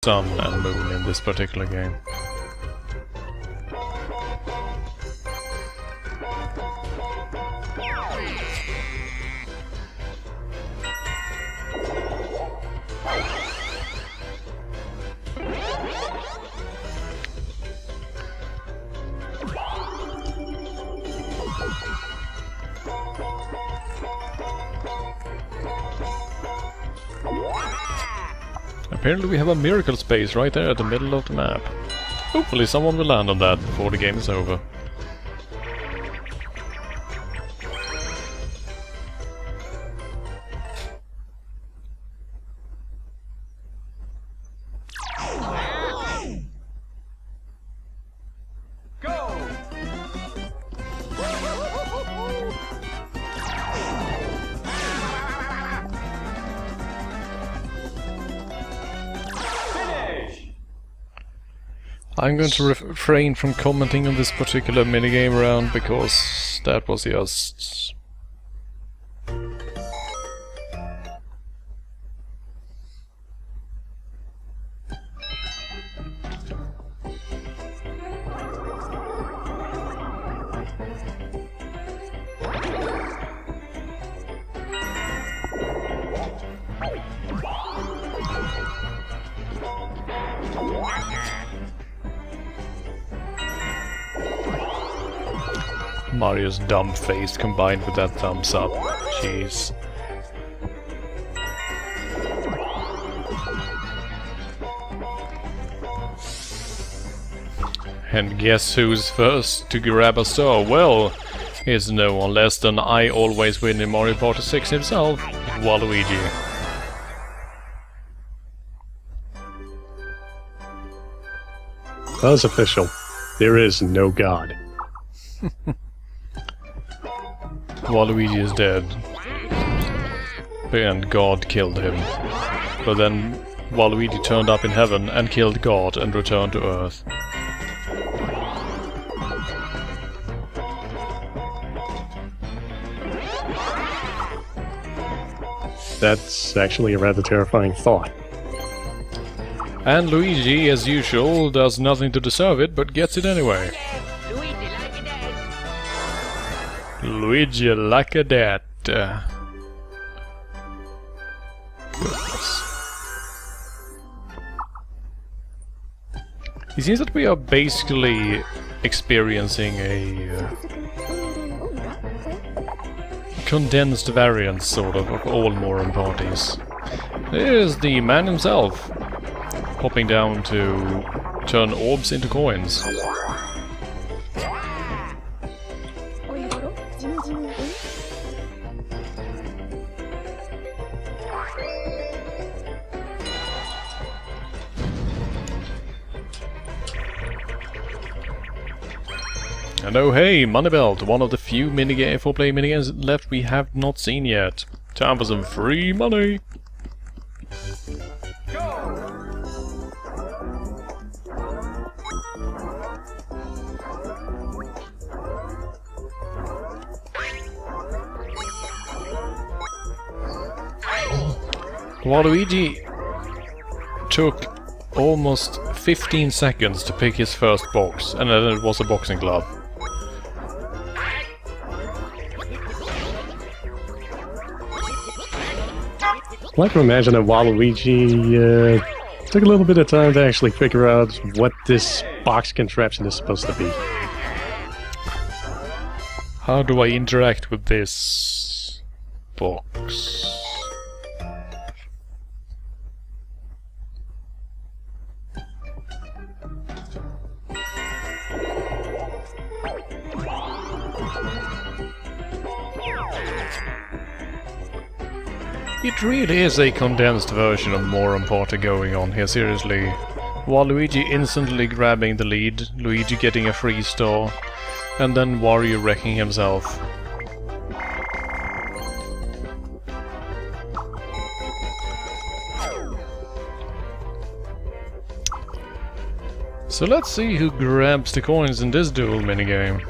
sun and moon in this particular game. Apparently we have a miracle space right there at the middle of the map. Hopefully someone will land on that before the game is over. I'm going to refrain from commenting on this particular minigame round because that was just... Mario's dumb face combined with that thumbs up. Jeez. And guess who's first to grab a star? Well, it's no one less than I always win in Mario Party 6 himself, Waluigi. Well, it's official. There is no God. Waluigi is dead, and God killed him. But then Waluigi turned up in heaven and killed God and returned to Earth. That's actually a rather terrifying thought. And Luigi, as usual, does nothing to deserve it, but gets it anyway. Luigi like a dat. Goodness. It seems that we are basically experiencing a condensed variant, sort of all Moron parties. There's the man himself, hopping down to turn orbs into coins. And oh hey, Money Belt, one of the few 4-player minigames left we have not seen yet. Time for some free money! Waluigi took almost 15 seconds to pick his first box, and then it was a boxing glove. I'd like to imagine that Waluigi took a little bit of time to actually figure out what this box contraption is supposed to be. How do I interact with this box? It really is a condensed version of Moron Party going on here, seriously. Waluigi instantly grabbing the lead, Luigi getting a free star, and then Wario wrecking himself. So let's see who grabs the coins in this duel minigame.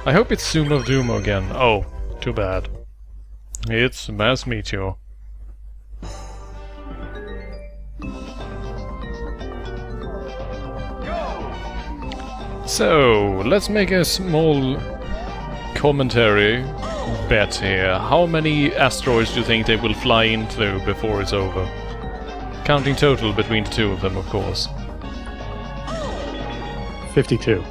I hope it's Sumo Dumo again. Oh, too bad. It's Mass Meteor. So, let's make a small commentary bet here. How many asteroids do you think they will fly into before it's over? Counting total between the two of them, of course. 52.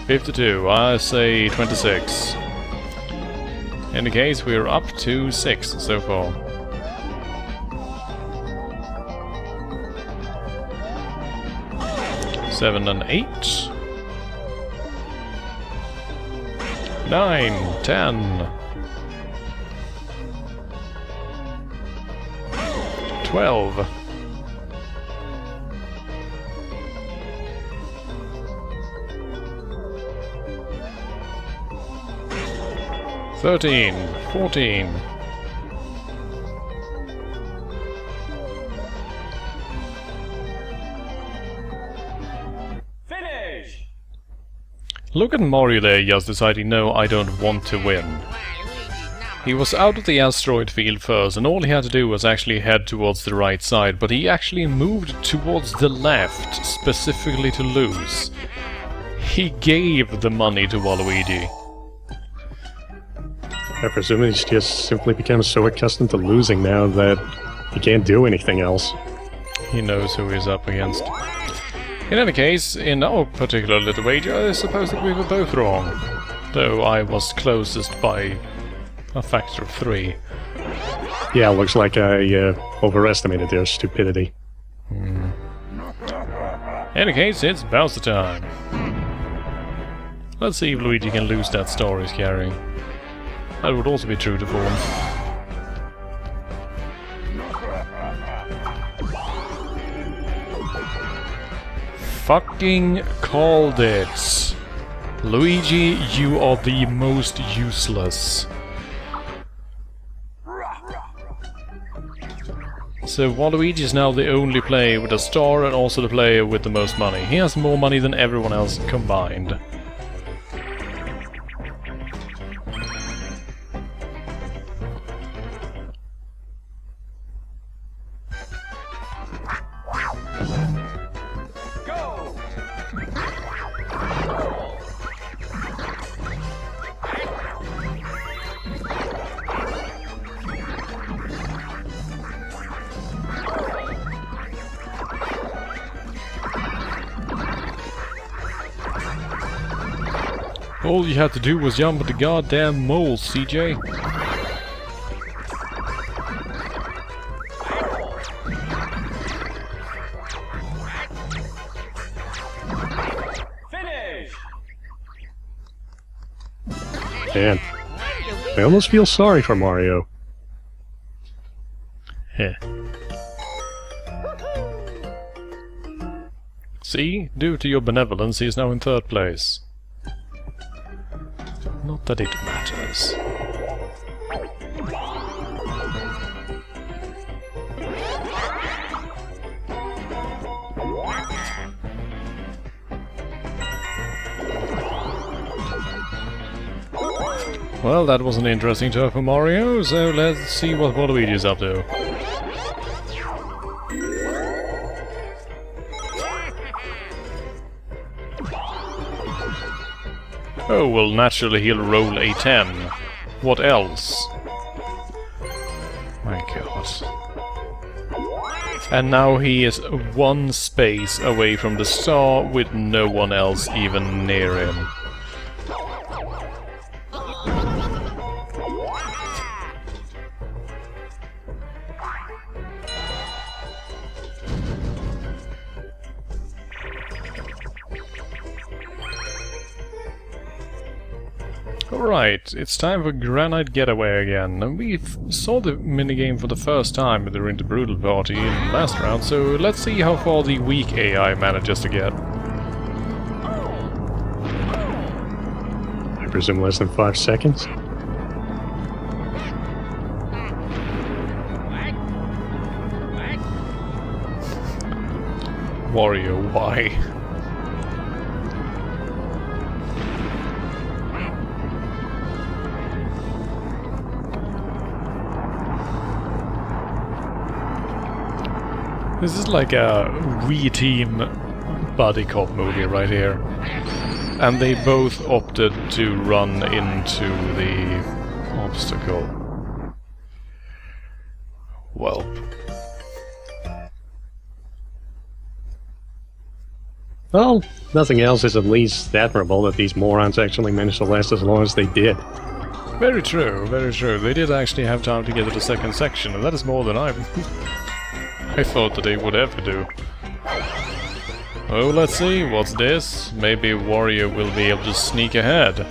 52, I say 26. In the case, we're up to 6 so far. Seven and 8. 9, 10. 12. 13, 14. Finish! Look at Mario there just deciding, no, I don't want to win. He was out of the asteroid field first, and all he had to do was actually head towards the right side, but he actually moved towards the left, specifically to lose. He gave the money to Waluigi. I presume he's just simply become so accustomed to losing now that he can't do anything else. He knows who he's up against. In any case, in our particular little wager, I suppose that we were both wrong. Though I was closest by a factor of 3. Yeah, looks like I overestimated their stupidity. In any case, it's Bowser time. Let's see if Luigi can lose that star he's carrying. That would also be true to form. Fucking called it! Luigi, you are the most useless. So Waluigi is now the only player with a star and also the player with the most money. He has more money than everyone else combined. All you had to do was jump at the goddamn mole, CJ. Finish! Man, I almost feel sorry for Mario. Heh. See? Due to your benevolence, he is now in 3rd place. Not that it matters. Well, that was an interesting turn for Mario, so let's see what Waluigi's up to. Oh, well, naturally he'll roll a 10. What else? My god. And now he is 1 space away from the star with no one else even near him. Alright, it's time for Granite Getaway again, and we saw the minigame for the first time during the Brutal Party in the last round, so let's see how far the weak AI manages to get. I presume less than 5 seconds? Wario, why? This is like a Wii Team buddy cop movie right here. And they both opted to run into the obstacle. Well. Well, nothing else is at least admirable that these morons actually managed to last as long as they did. Very true, very true. They did actually have time to get to the second section, and that is more than I thought that they would ever do. Oh, let's see, what's this? Maybe Wario will be able to sneak ahead.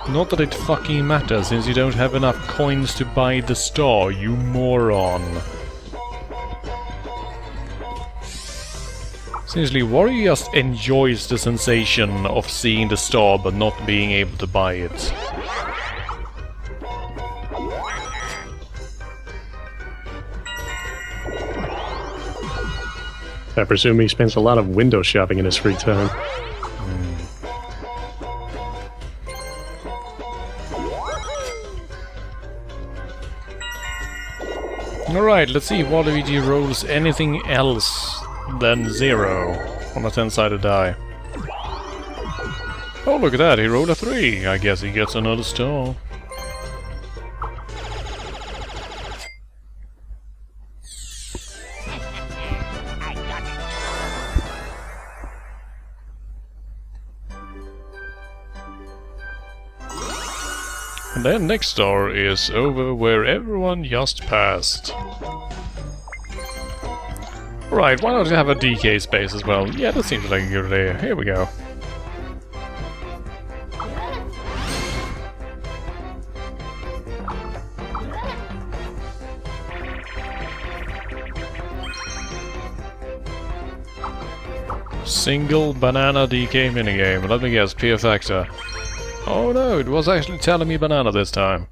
Not that it fucking matters, since you don't have enough coins to buy the star, you moron. Seriously, Wario just enjoys the sensation of seeing the star but not being able to buy it. I presume he spends a lot of window shopping in his free time. Alright, let's see if Waluigi rolls anything else than 0 on a 10-sided die. Oh, look at that, he rolled a 3. I guess he gets another star. And then next star is over where everyone just passed. Right, why not have a DK space as well? Yeah, that seems like a good idea. Here we go. Single banana DK minigame. Let me guess, P factor. Oh no, it was actually telling me banana this time.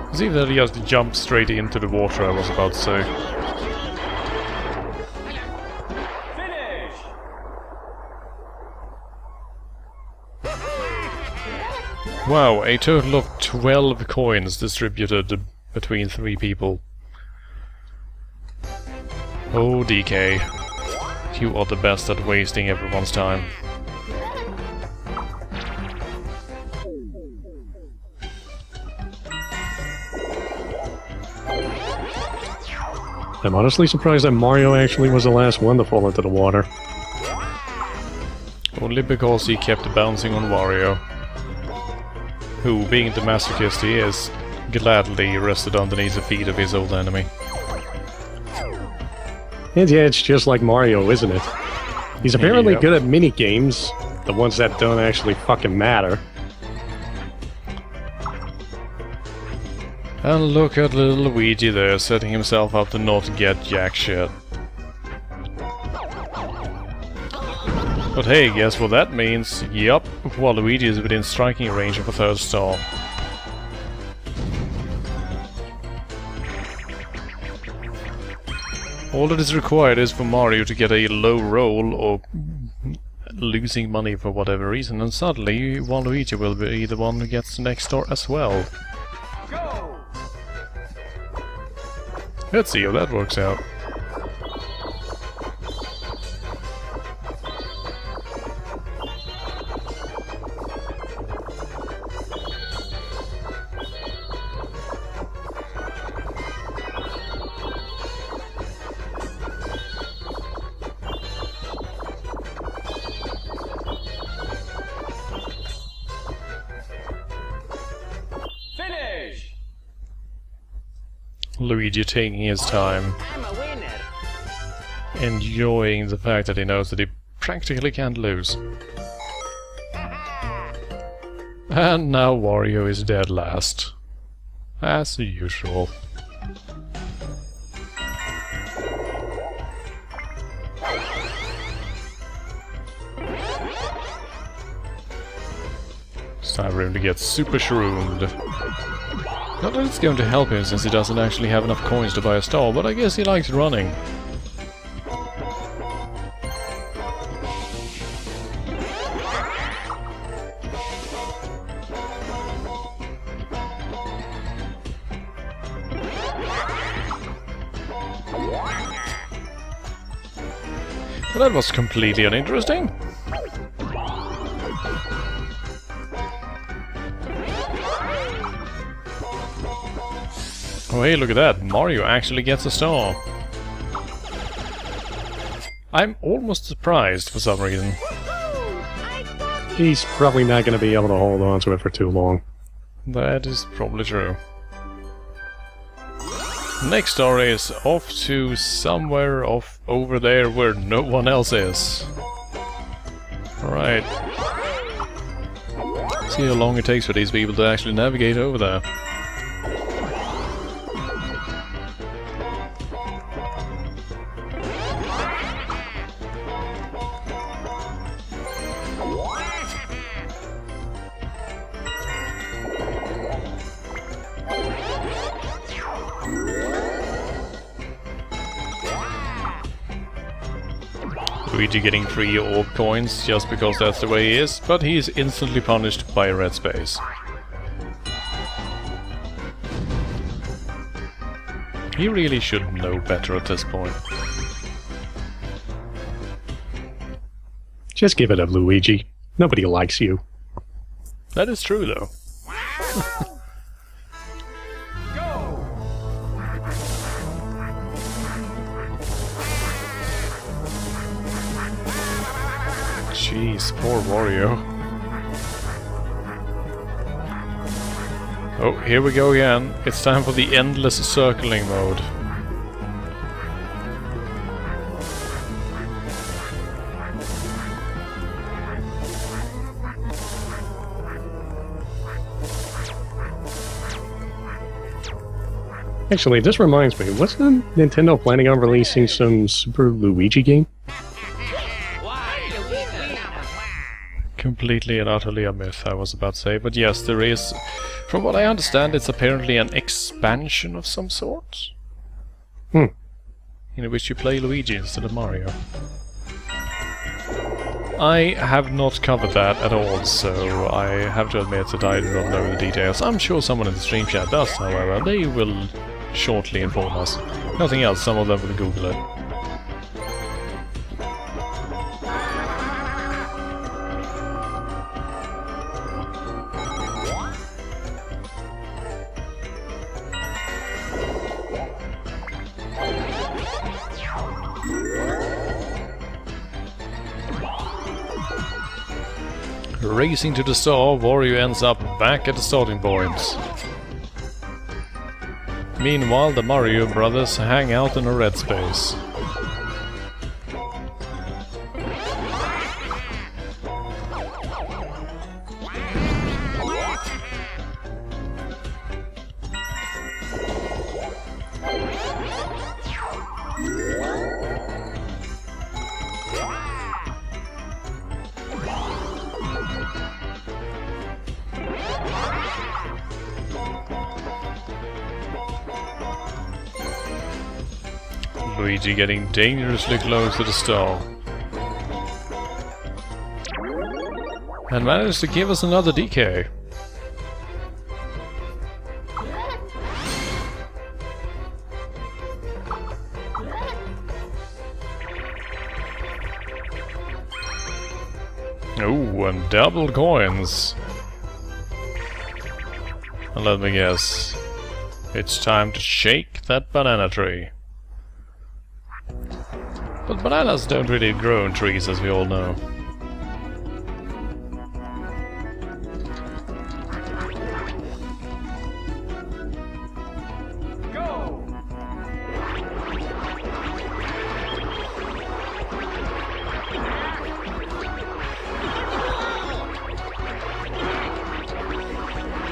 It's even that he has to jump straight into the water, I was about to say. Finish! Wow, a total of 12 coins distributed between 3 people. Oh, DK. You are the best at wasting everyone's time. I'm honestly surprised that Mario actually was the last one to fall into the water. Only because he kept bouncing on Wario, who, being the masochist he is, gladly rested underneath the feet of his old enemy. And yeah, it's just like Mario, isn't it? He's apparently Yep. good at mini-games, the ones that don't actually fucking matter. And look at little Luigi there, setting himself up to not get jack shit. But hey, guess what that means? Yup, Waluigi is within striking range of a 3rd star. All that is required is for Mario to get a low roll or losing money for whatever reason, and suddenly Waluigi will be the one who gets the next star as well. Go! Let's see how that works out. Finish! Luigi taking his time, I'm a winner! enjoying the fact that he knows that he practically can't lose. And now Wario is dead last. As usual. It's time for him to get super shroomed. Not that it's going to help him since he doesn't actually have enough coins to buy a star, but I guess he likes running. Well, that was completely uninteresting. Oh hey, look at that. Mario actually gets a star. I'm almost surprised for some reason. He's probably not going to be able to hold on to it for too long. That is probably true. Next star is off to somewhere off over there where no one else is. Alright. See how long it takes for these people to actually navigate over there. Luigi getting 3 orb coins just because that's the way he is, but he is instantly punished by a red space. He really should know better at this point. Just give it up, Luigi. Nobody likes you. That is true, though. Jeez, poor Wario. Oh, here we go again. It's time for the endless circling mode. Actually, this reminds me, wasn't Nintendo planning on releasing some Super Luigi game? Completely and utterly a myth, I was about to say, but yes, there is. From what I understand, it's apparently an expansion of some sort. In which you play Luigi instead of Mario. I have not covered that at all, so I have to admit that I do not know the details. I'm sure someone in the stream chat does, however. They will shortly inform us. Nothing else, some of them will Google it. Racing to the star, Wario ends up back at the starting point. Meanwhile, the Mario brothers hang out in a red space. Luigi getting dangerously close to the star. And managed to give us another DK. Ooh, and double coins. And let me guess. It's time to shake that banana tree. But bananas don't really grow on trees, as we all know. Go!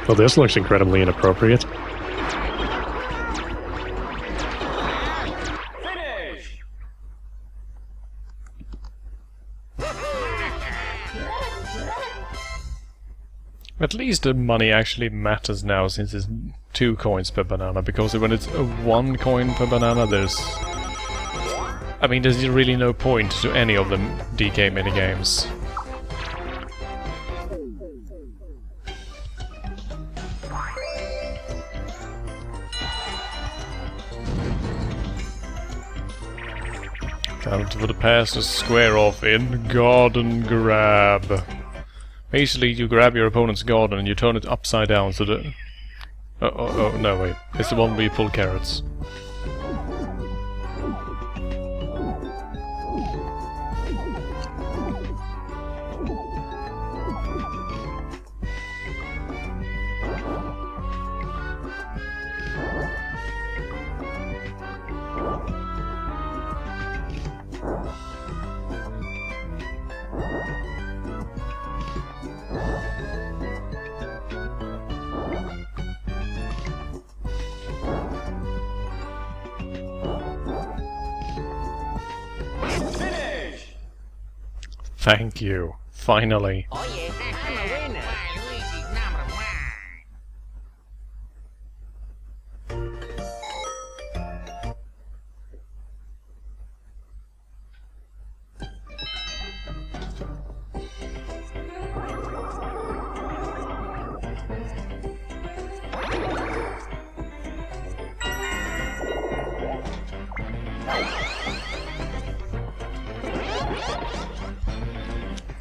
Well, this looks incredibly inappropriate. Finish! At least the money actually matters now, since it's 2 coins per banana, because when it's 1 coin per banana, there's really no point to any of the DK minigames. Time for the pass to square off in Garden Grab. Basically, you grab your opponent's garden and you turn it upside down so the... Oh, no, wait. It's the one where you pull carrots. Finish! Thank you. Finally. Oh yeah, I'm a winner. Luigi's number one.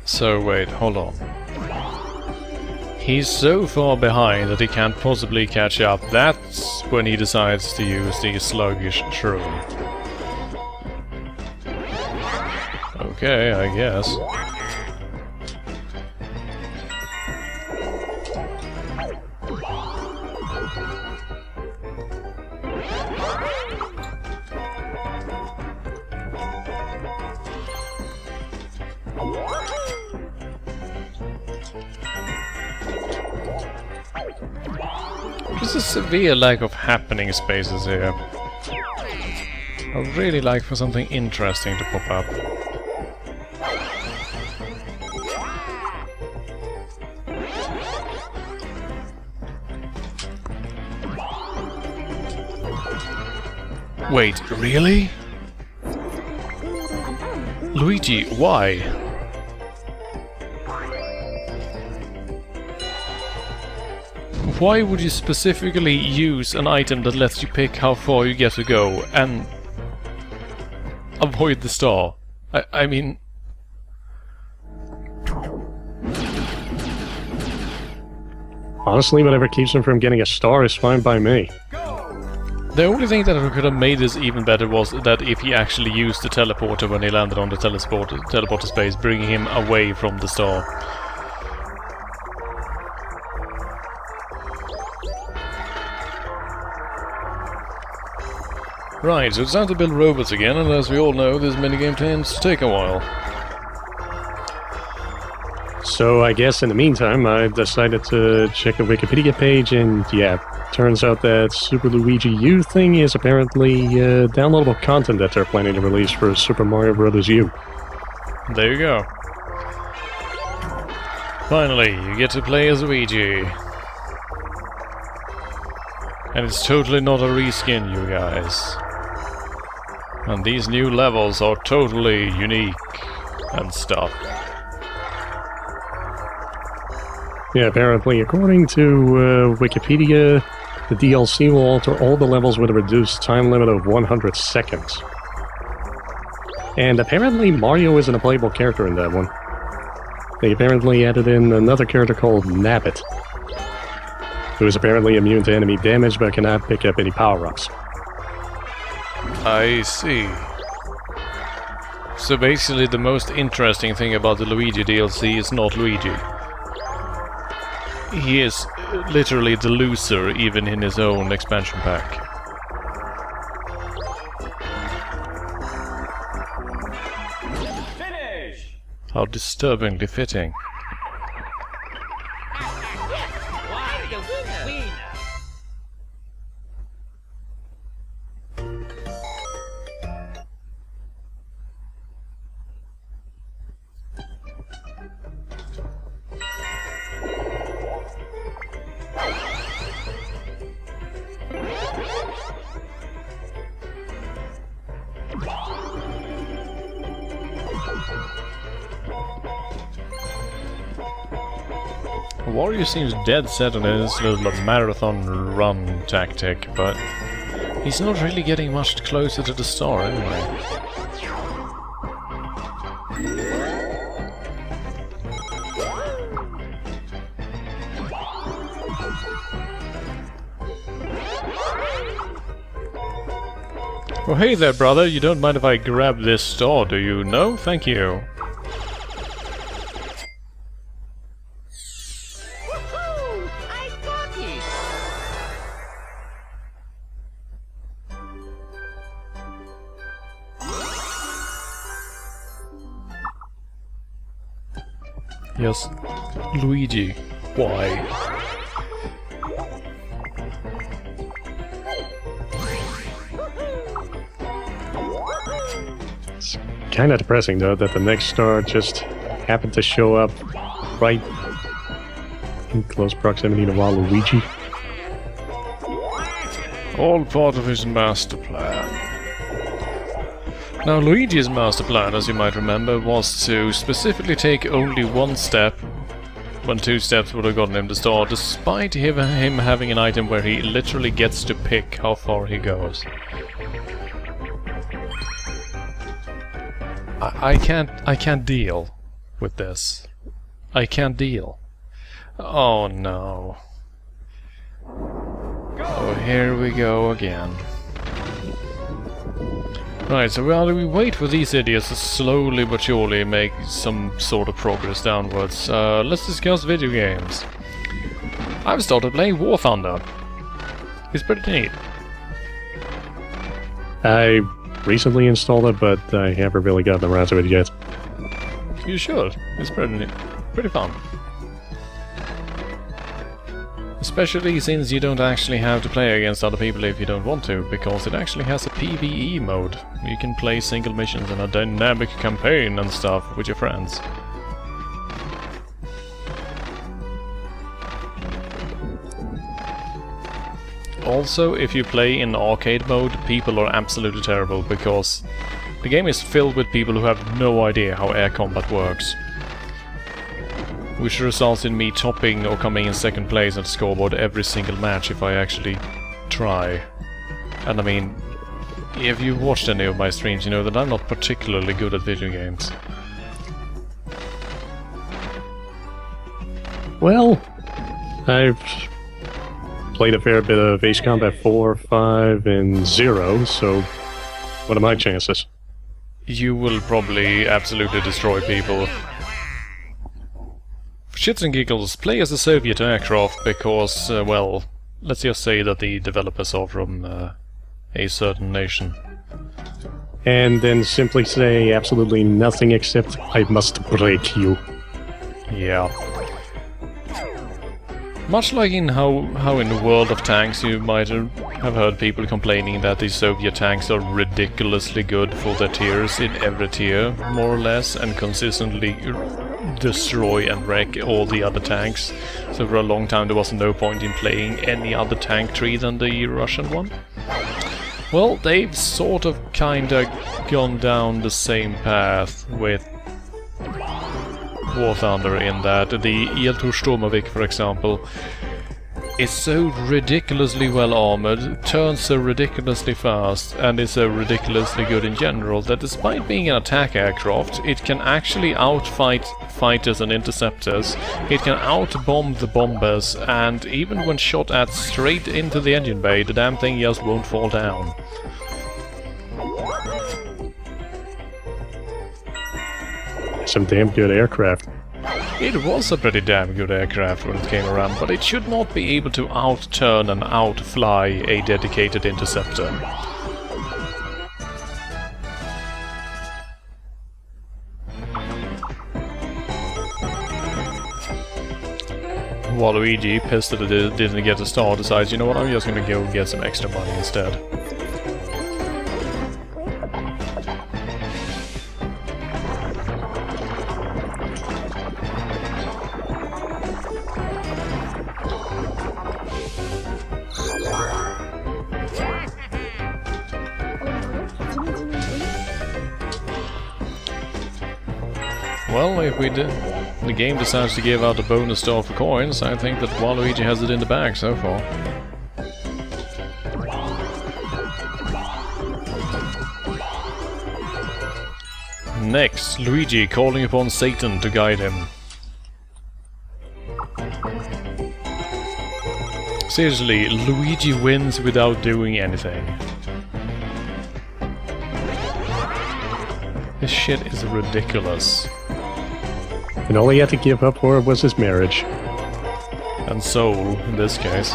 So wait, hold on. He's so far behind that he can't possibly catch up. That's when he decides to use the sluggish shroom. Okay, I guess. There's a severe lack of happening spaces here. I'd really like for something interesting to pop up. Wait, really? Luigi, why? Why would you specifically use an item that lets you pick how far you get to go and avoid the star? I mean... Honestly, whatever keeps him from getting a star is fine by me. The only thing that could have made this even better was that if he actually used the teleporter when he landed on the teleporter space, bringing him away from the star. Right, so it's time to build robots again, and as we all know, this minigame tends to take a while. So I guess in the meantime, I decided to check the Wikipedia page, and yeah, turns out that Super Luigi U thing is apparently downloadable content that they're planning to release for Super Mario Bros. U. There you go. Finally, you get to play as Luigi. And it's totally not a reskin, you guys. And these new levels are totally unique and stuff. Yeah, apparently, according to Wikipedia, the DLC will alter all the levels with a reduced time limit of 100 seconds. And apparently Mario isn't a playable character in that one. They apparently added in another character called Nabbit, who is apparently immune to enemy damage but cannot pick up any power-ups. I see. So basically the most interesting thing about the Luigi DLC is not Luigi. He is literally the loser even in his own expansion pack. Finish! How disturbingly fitting. Mario winner! Wario seems dead set on his little marathon run tactic, but he's not really getting much closer to the star anyway. Oh, hey there, brother. You don't mind if I grab this star, do you? No? Thank you. Woohoo! I got it! Yes. Luigi. Why? It's kind of depressing, though, that the next star just happened to show up right in close proximity to Waluigi. All part of his master plan. Now, Luigi's master plan, as you might remember, was to specifically take only one step when 2 steps would have gotten him the star, despite him having an item where he literally gets to pick how far he goes. I can't deal with this. I can't deal. Oh no. Oh, here we go again. Right, so while we wait for these idiots to slowly but surely make some sort of progress downwards, let's discuss video games. I've started playing War Thunder. It's pretty neat. I recently installed it, but I haven't really gotten around to it yet. You should. It's pretty neat. Pretty fun. Especially since you don't actually have to play against other people if you don't want to, because it actually has a PvE mode. You can play single missions and a dynamic campaign and stuff with your friends. Also, if you play in arcade mode, people are absolutely terrible, because the game is filled with people who have no idea how air combat works. Which results in me topping or coming in second place at the scoreboard every single match if I actually try. And I mean, if you've watched any of my streams, you know that I'm not particularly good at video games. Well, I've played a fair bit of Ace Combat 4, 5, and 0, so what are my chances? You will probably absolutely destroy people. For shits and giggles, play as a Soviet aircraft because, well, let's just say that the developers are from a certain nation. And then simply say absolutely nothing except, I must break you. Yeah. Much like in how in the World of Tanks you might have heard people complaining that the Soviet tanks are ridiculously good for their tiers in every tier, more or less, and consistently destroy and wreck all the other tanks. So for a long time there was no point in playing any other tank tree than the Russian one. Well, they've sort of kinda gone down the same path with War Thunder, in that the Eltorstormovik, for example, is so ridiculously well armored, turns so ridiculously fast, and is so ridiculously good in general that despite being an attack aircraft, it can actually outfight fighters and interceptors, it can out-bomb the bombers, and even when shot at straight into the engine bay, the damn thing just won't fall down. Some damn good aircraft. It was a pretty damn good aircraft when it came around, but it should not be able to out-turn and out-fly a dedicated interceptor. Waluigi, pissed that it didn't get a star, decides, you know what, I'm just gonna go get some extra money instead. Well, if the game decides to give out a bonus star for coins, I think that Waluigi has it in the bag so far. Next, Luigi calling upon Satan to guide him. Seriously, Luigi wins without doing anything. This shit is ridiculous. And all he had to give up for was his marriage. And soul, in this case.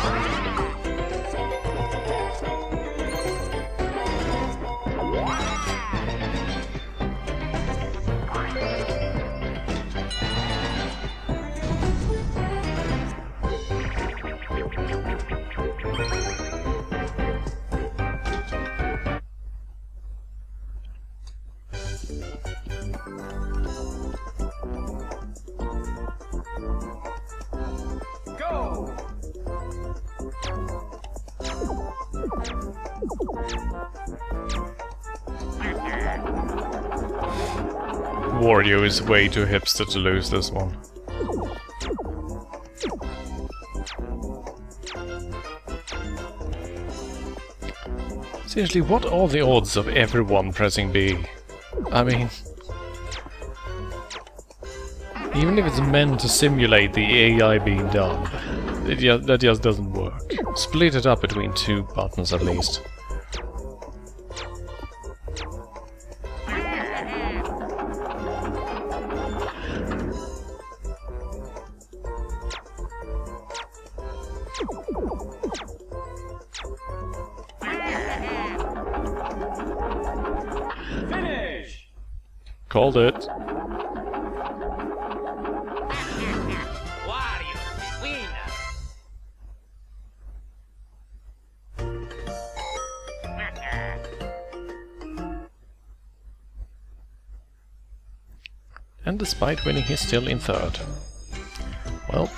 Wario is way too hipster to lose this one. Seriously, what are the odds of everyone pressing B? I mean... even if it's meant to simulate the AI being dumb, that just doesn't work. Split it up between 2 buttons at least. Finish! Called it. Wario, winner! And despite winning, he's still in 3rd. Well...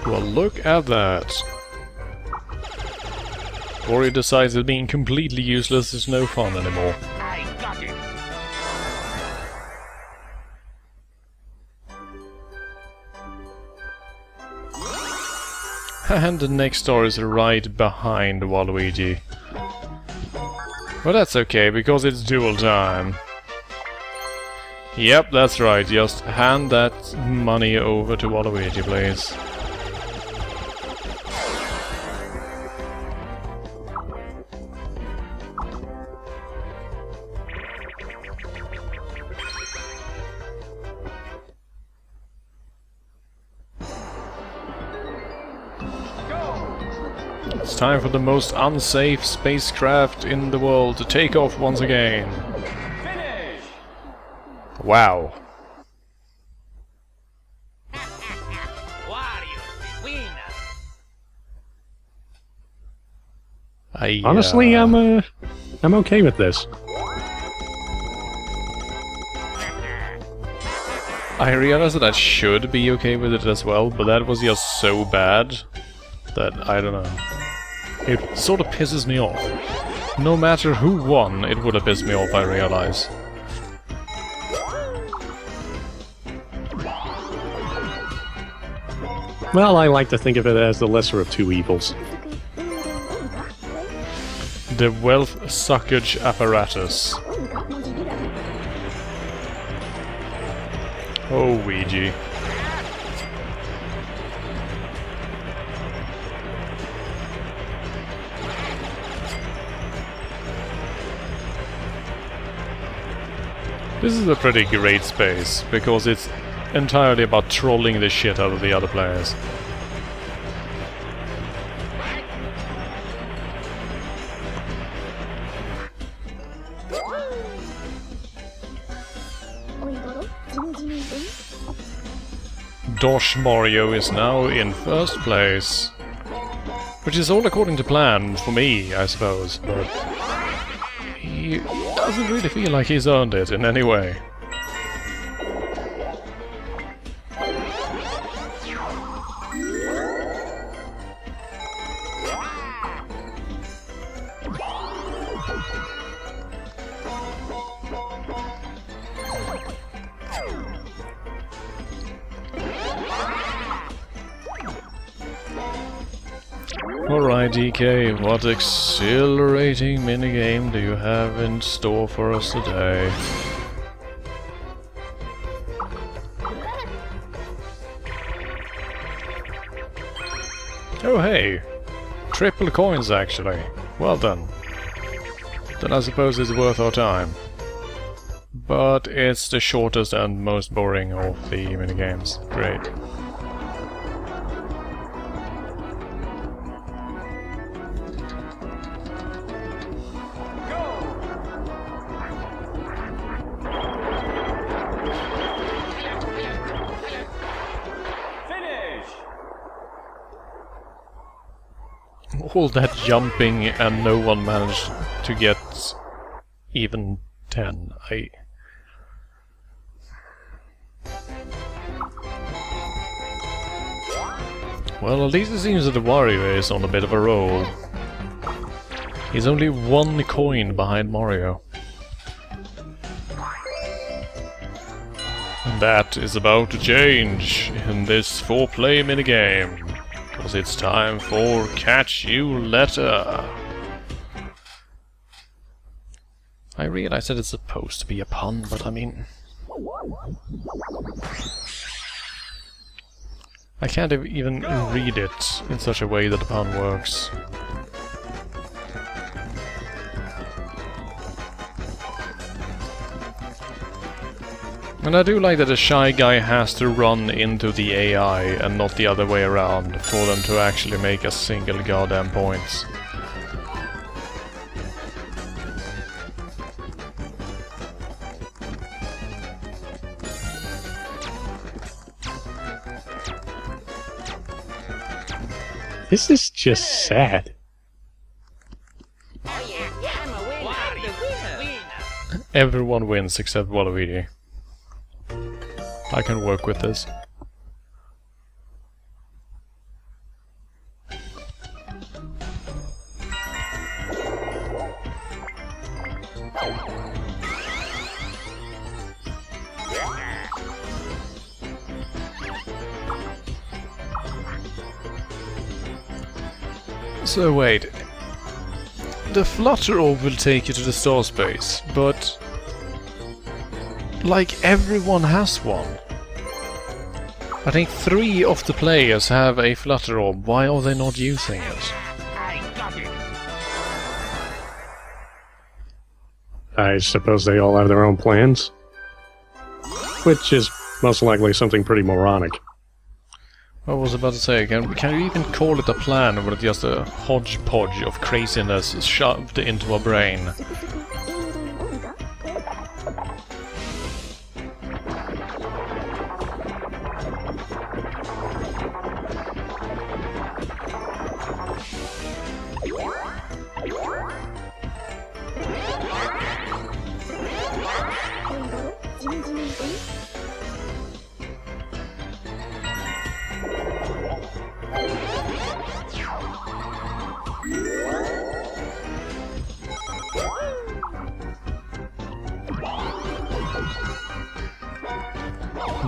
well, look at that! Ori decides that being completely useless is no fun anymore. I got it! And the next star is right behind Waluigi. But that's okay, because it's dual time. Yep, that's right, just hand that money over to Waluigi, please. It's time for the most unsafe spacecraft in the world to take off once again. Finish! Wow. Wario, winner! Honestly, I'm okay with this. I realize that I should be okay with it as well, but that was just so bad that I don't know. It sort of pisses me off. No matter who won, it would have pissed me off, I realize. Well, I like to think of it as the lesser of 2 evils. The wealth suckage apparatus. Oh, Ouija. This is a pretty great space, because it's entirely about trolling the shit out of the other players. Dosh Mario is now in 1st place. Which is all according to plan, for me, I suppose, but... he doesn't really feel like he's earned it in any way. Alright, DK, what exhilarating minigame do you have in store for us today? Oh hey! Triple coins actually. Well done. Then I suppose it's worth our time. But it's the shortest and most boring of the minigames. Great. All that jumping and no one managed to get even 10. Well, at least it seems that the Wario is on a bit of a roll. He's only 1 coin behind Mario. And that is about to change in this 4-play minigame. Because it's time for Catch You Later. I realize that it's supposed to be a pun, but I mean... I can't even read it in such a way that the pun works. And I do like that the shy guy has to run into the AI and not the other way around for them to actually make a single goddamn point. This is just sad. Oh yeah, I'm a winner. The winner. Everyone wins except Waluigi. I can work with this. So wait, the Flutter Orb will take you to the star space, but like everyone has one. I think 3 of the players have a Flutter Orb. Why are they not using it? I got it. I suppose they all have their own plans. Which is most likely something pretty moronic. I was about to say, can you even call it a plan, or just a hodgepodge of craziness shoved into a brain?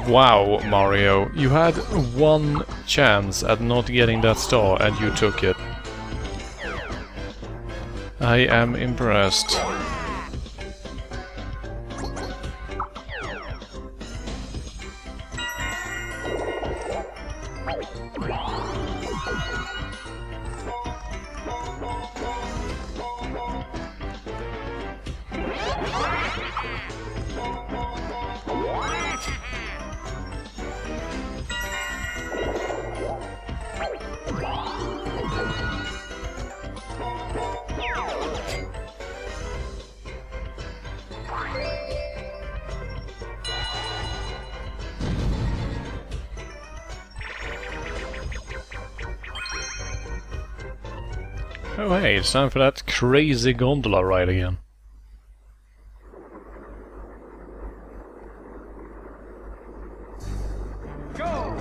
Wow, Mario, you had 1 chance at not getting that star and you took it. I am impressed. Oh hey, it's time for that crazy gondola ride again. Go!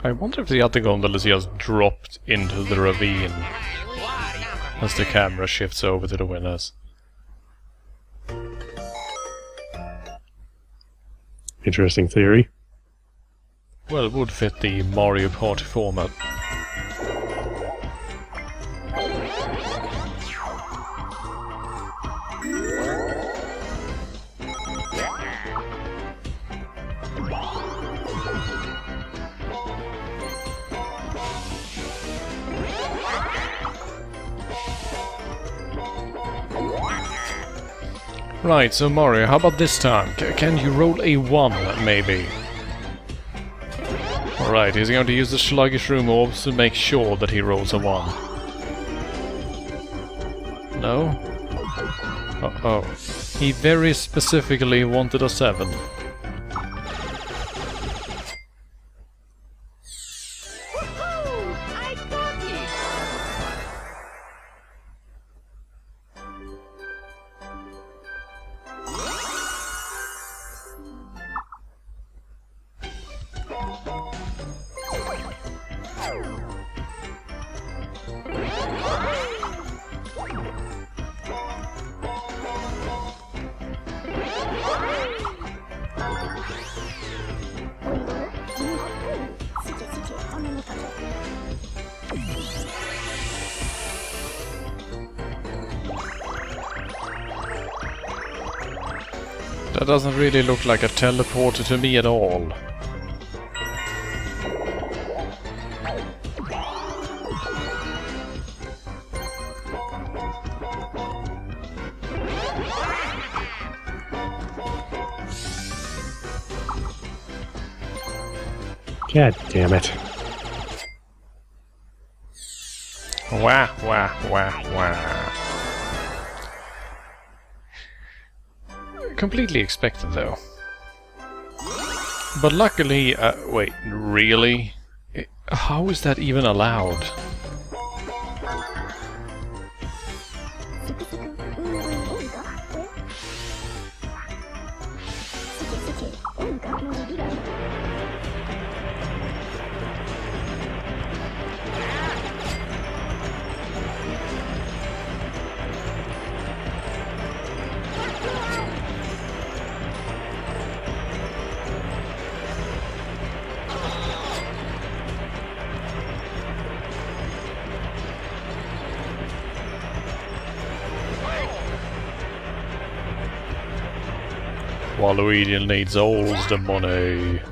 I wonder if the other gondola is just dropped into the ravine as the camera shifts over to the winners. Interesting theory. Well, it would fit the Mario Party format. Right, so Mario, how about this time? Can you roll a 1, maybe? Alright, he's going to use the sluggish room orbs to make sure that he rolls a 1. No? Uh-oh. He very specifically wanted a 7. I got it. That doesn't really look like a teleporter to me at all. God damn it. Wah, wah, wah, wah. Completely expected, though. But luckily, wait, really? How is that even allowed? Waluigi needs all the money.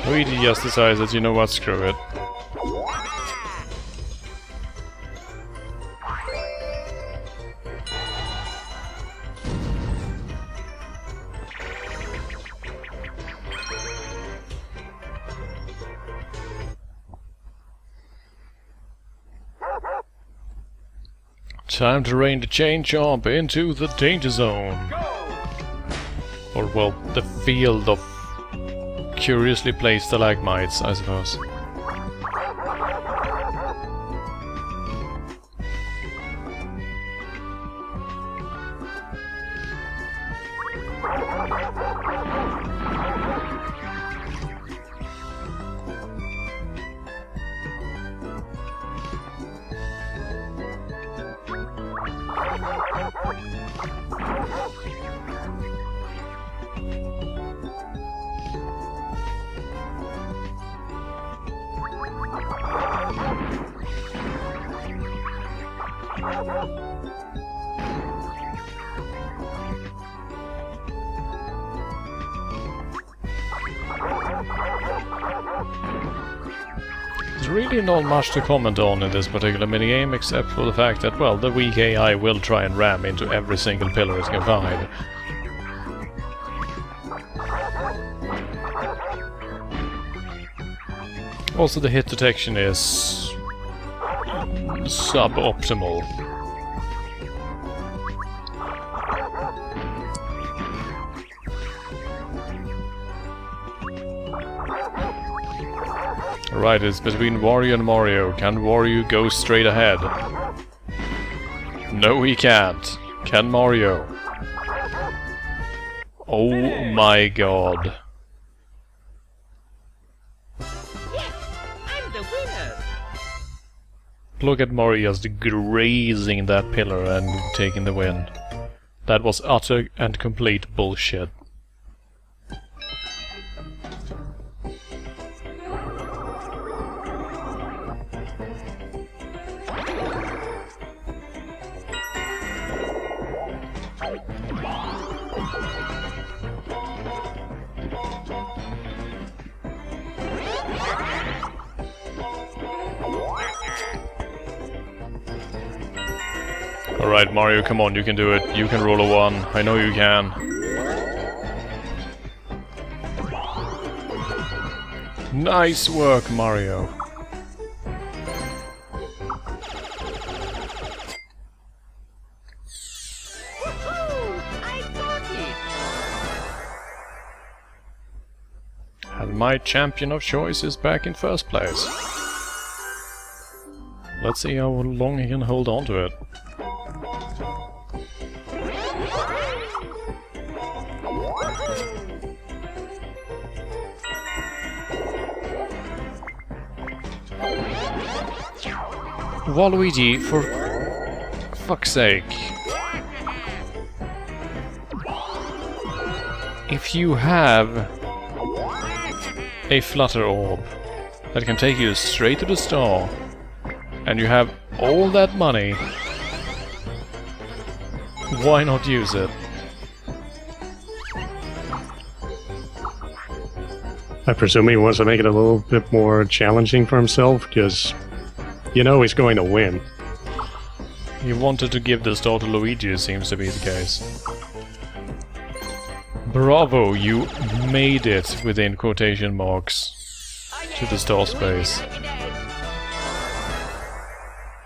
Luigi just decides that, you know what, screw it. Time to rain the chain chomp into the danger zone. Or, well, the field of curiously placed stalagmites, I suppose. There's really not much to comment on in this particular minigame, except for the fact that, well, the weak AI will try and ram into every single pillar it can find. Also, the hit detection is suboptimal. Right, it's between Wario and Mario. Can Wario go straight ahead? No, he can't. Can Mario? Oh my god. Yes, I'm the winner. Look at Mario just grazing that pillar and taking the win. That was utter and complete bullshit. Alright, Mario, come on, you can do it. You can roll a 1. I know you can. Nice work, Mario. Woohoo! I got it. And my champion of choice is back in first place. Let's see how long he can hold on to it. Waluigi, for fuck's sake. If you have a flutter orb that can take you straight to the star, and you have all that money, why not use it? I presume he wants to make it a little bit more challenging for himself, because you know he's going to win. He wanted to give the star to Luigi, seems to be the case. Bravo, you made it within quotation marks to the star space.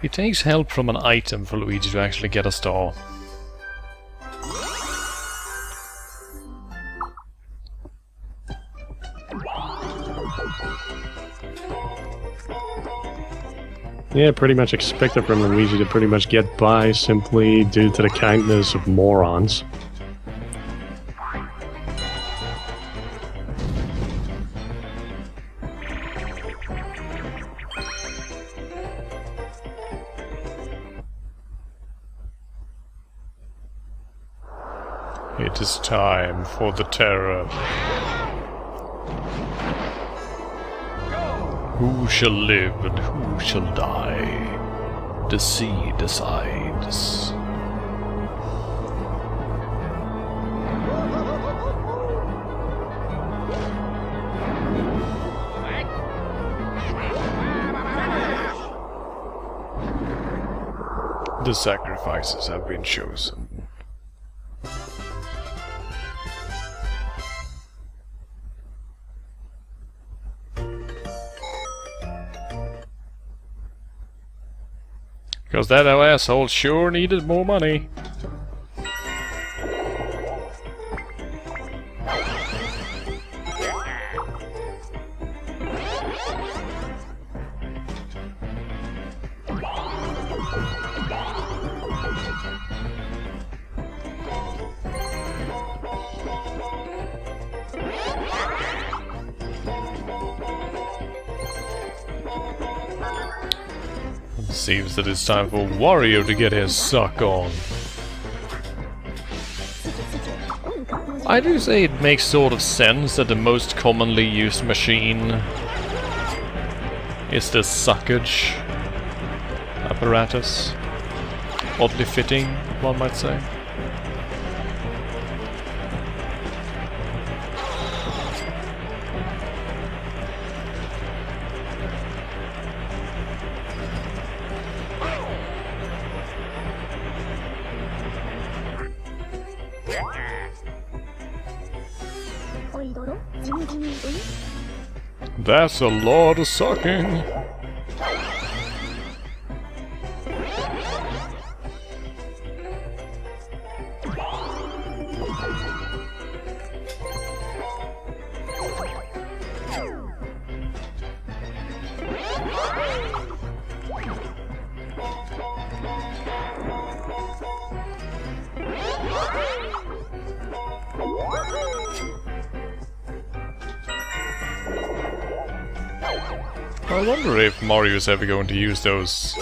It takes help from an item for Luigi to actually get a star. Yeah, pretty much expected from Luigi to pretty much get by simply due to the kindness of morons. It is time for the terror. Who shall live and who shall die? The sea decides. The sacrifices have been chosen. Because that asshole sure needed more money. Seems that it's time for Wario to get his suck on. I do say it makes sort of sense that the most commonly used machine is the suckage apparatus. Oddly fitting, one might say. That's a lot of sucking. I wonder if Mario is ever going to use those...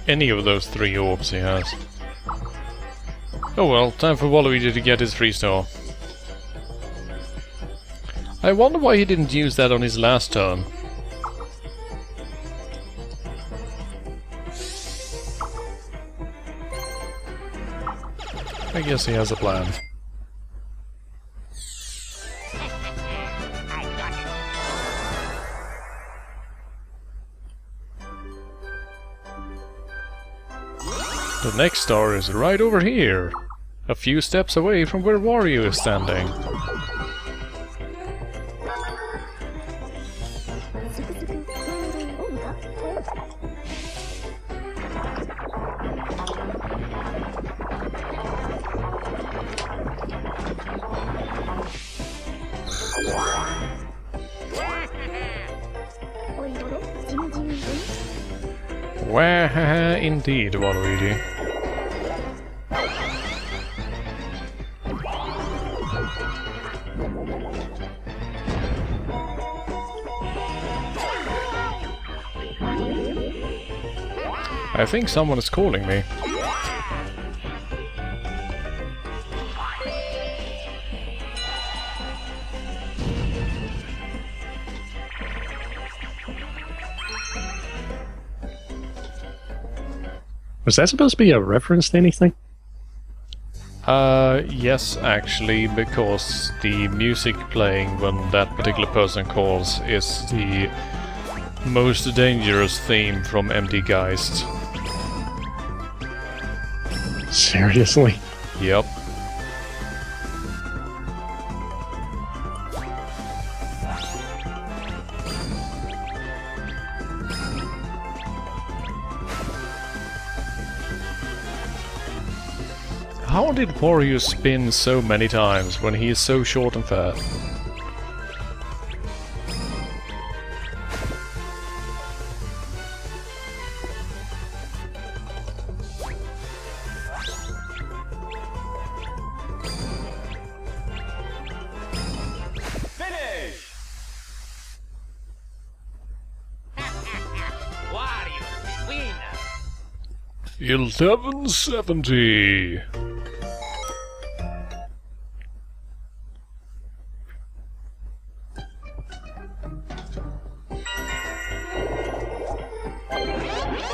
any of those 3 orbs he has. Oh well, time for Waluigi to get his free star. I wonder why he didn't use that on his last turn. I guess he has a plan. The next star is right over here, a few steps away from where Wario is standing. Wah, indeed, Waluigi. I think someone is calling me. Was that supposed to be a reference to anything? Yes, actually, because the music playing when that particular person calls is the most dangerous theme from MD Geist. Seriously? Yep. How did Wario spin so many times when he is so short and fat? Finish! Wario, winner! 1170.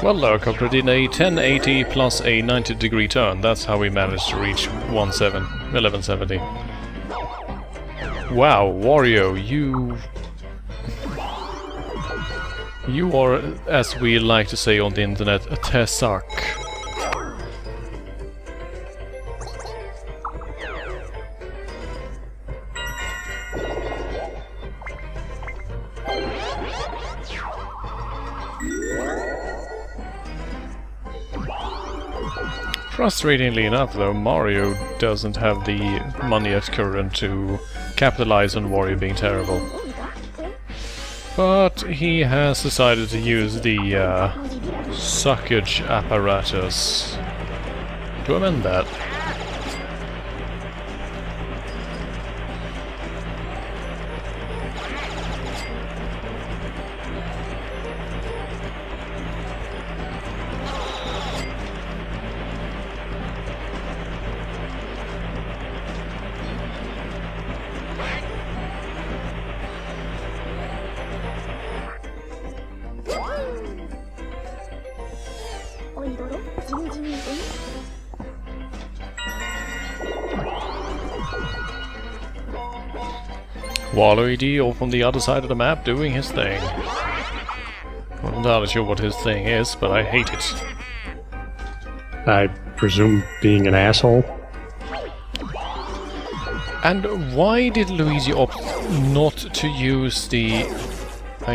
Well, Lurkopter did a 1080 plus a 90-degree turn. That's how we managed to reach 1170. Wow, Wario, you are, as we like to say on the internet, a Tessuck. Frustratingly enough, though, Mario doesn't have the money at current to capitalize on Wario being terrible. But he has decided to use the suckage apparatus to amend that. Waluigi off on the other side of the map doing his thing. I'm not entirely sure what his thing is, but I hate it. I presume being an asshole. And why did Luigi opt not to use the... Oh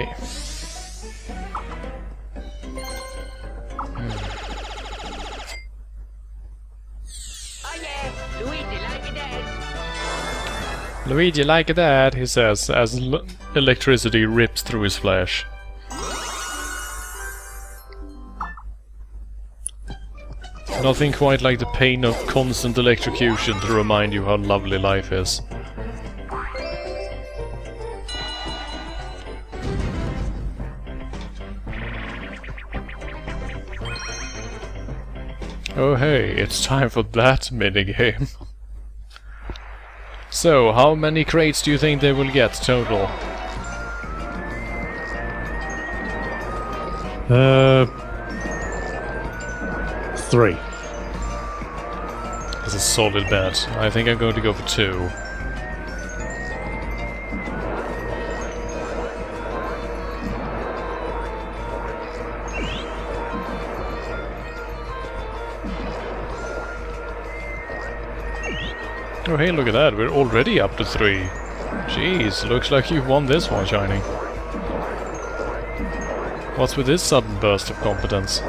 yeah, Luigi like that. Luigi like that, he says, as electricity rips through his flesh. Nothing quite like the pain of constant electrocution to remind you how lovely life is. Oh hey, it's time for that minigame. So, how many crates do you think they will get total? 3. That's a solid bet. I think I'm going to go for 2. Oh hey, look at that, we're already up to 3. Jeez, looks like you've won this one, Shiny. What's with this sudden burst of competence?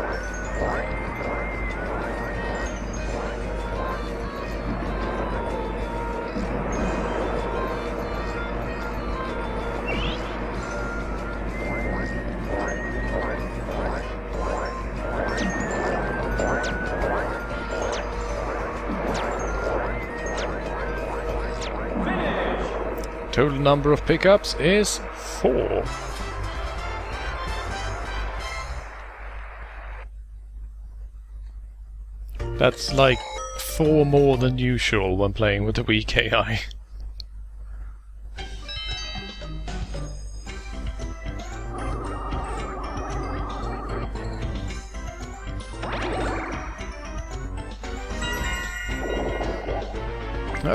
Total number of pickups is 4. That's like 4 more than usual when playing with the weak AI.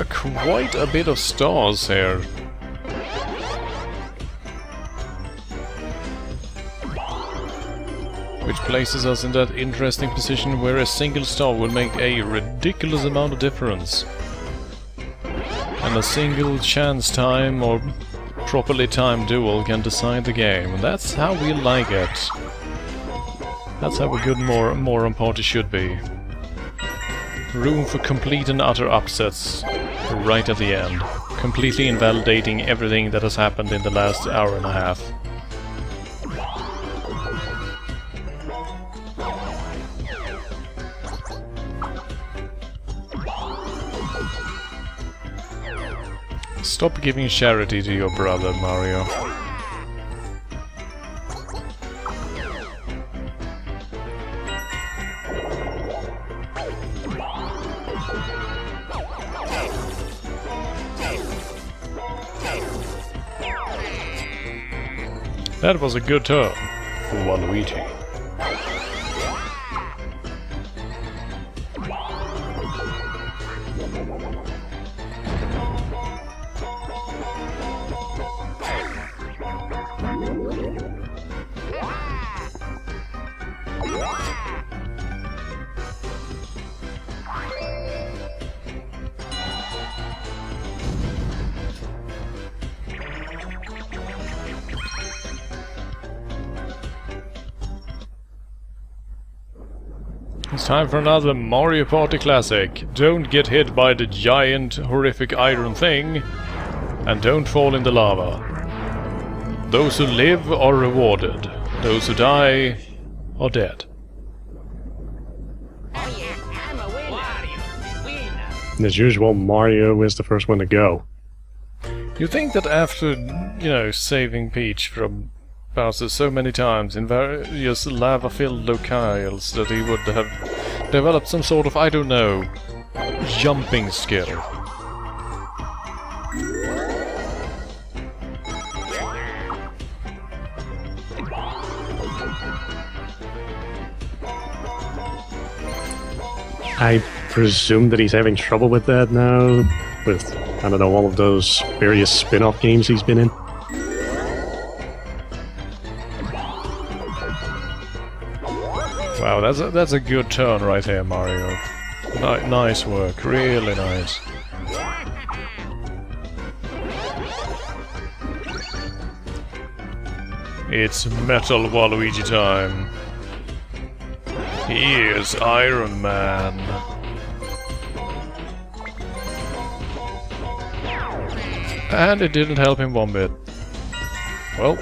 Quite a bit of stars here. Which places us in that interesting position where a single star will make a ridiculous amount of difference. And a single chance time or properly timed duel can decide the game. And that's how we like it. That's how a good Moron Party should be. Room for complete and utter upsets right at the end. Completely invalidating everything that has happened in the last hour and a half. Stop giving charity to your brother, Mario. That was a good turn for Waluigi. It's time for another Mario Party classic. Don't get hit by the giant, horrific iron thing, and don't fall in the lava. Those who live are rewarded. Those who die are dead. Oh yeah, I'm a winner. Mario, winner. As usual, Mario is the first one to go. You think that after, you know, saving Peach from Bowser so many times in various lava-filled locales that he would have developed some sort of, I don't know, jumping skill. I presume that he's having trouble with that now, with, I don't know, all of those various spin-off games he's been in. Wow, that's a good turn right here, Mario. Nice work, really nice. It's Metal Waluigi time. He is Iron Man. And it didn't help him one bit. Well.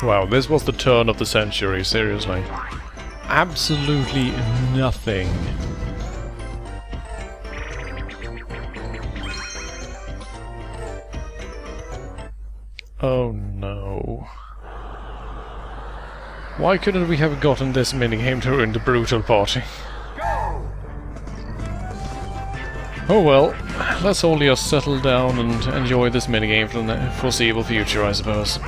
Wow, this was the turn of the century, seriously. Absolutely nothing. Oh no. Why couldn't we have gotten this minigame during the brutal party? Oh well, let's all just settle down and enjoy this minigame for the foreseeable future, I suppose.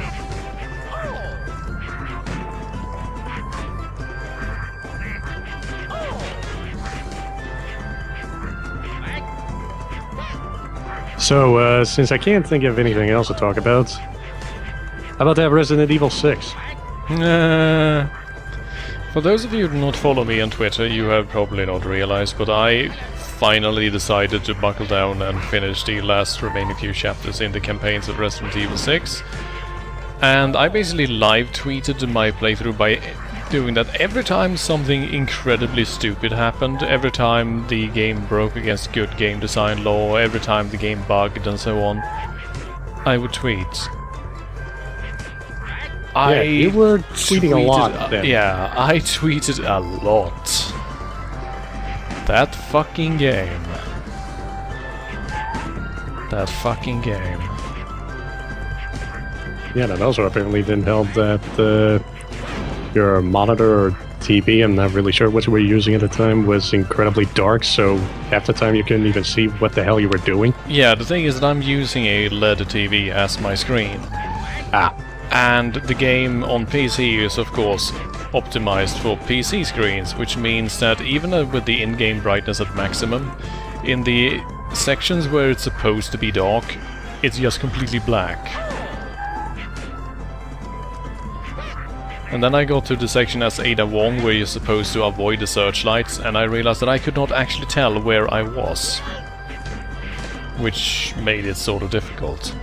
So, since I can't think of anything else to talk about, how about that Resident Evil 6? For those of you who do not follow me on Twitter, you have probably not realized, but I finally decided to buckle down and finish the last remaining few chapters in the campaigns of Resident Evil 6. And I basically live tweeted my playthrough by doing that every time something incredibly stupid happened, every time the game broke against good game design law, every time the game bugged and so on, I would tweet. You were tweeting a lot then. Yeah, I tweeted a lot. That fucking game. That fucking game. Yeah, that also apparently didn't help that your monitor or TV, I'm not really sure what you were using at the time, was incredibly dark, so half the time you couldn't even see what the hell you were doing. Yeah, the thing is that I'm using a LED TV as my screen. And the game on PC is of course optimized for PC screens, which means that even with the in-game brightness at maximum, in the sections where it's supposed to be dark, it's just completely black. And then I got to the section as Ada Wong where you're supposed to avoid the searchlights, and I realized that I could not actually tell where I was, which made it sort of difficult.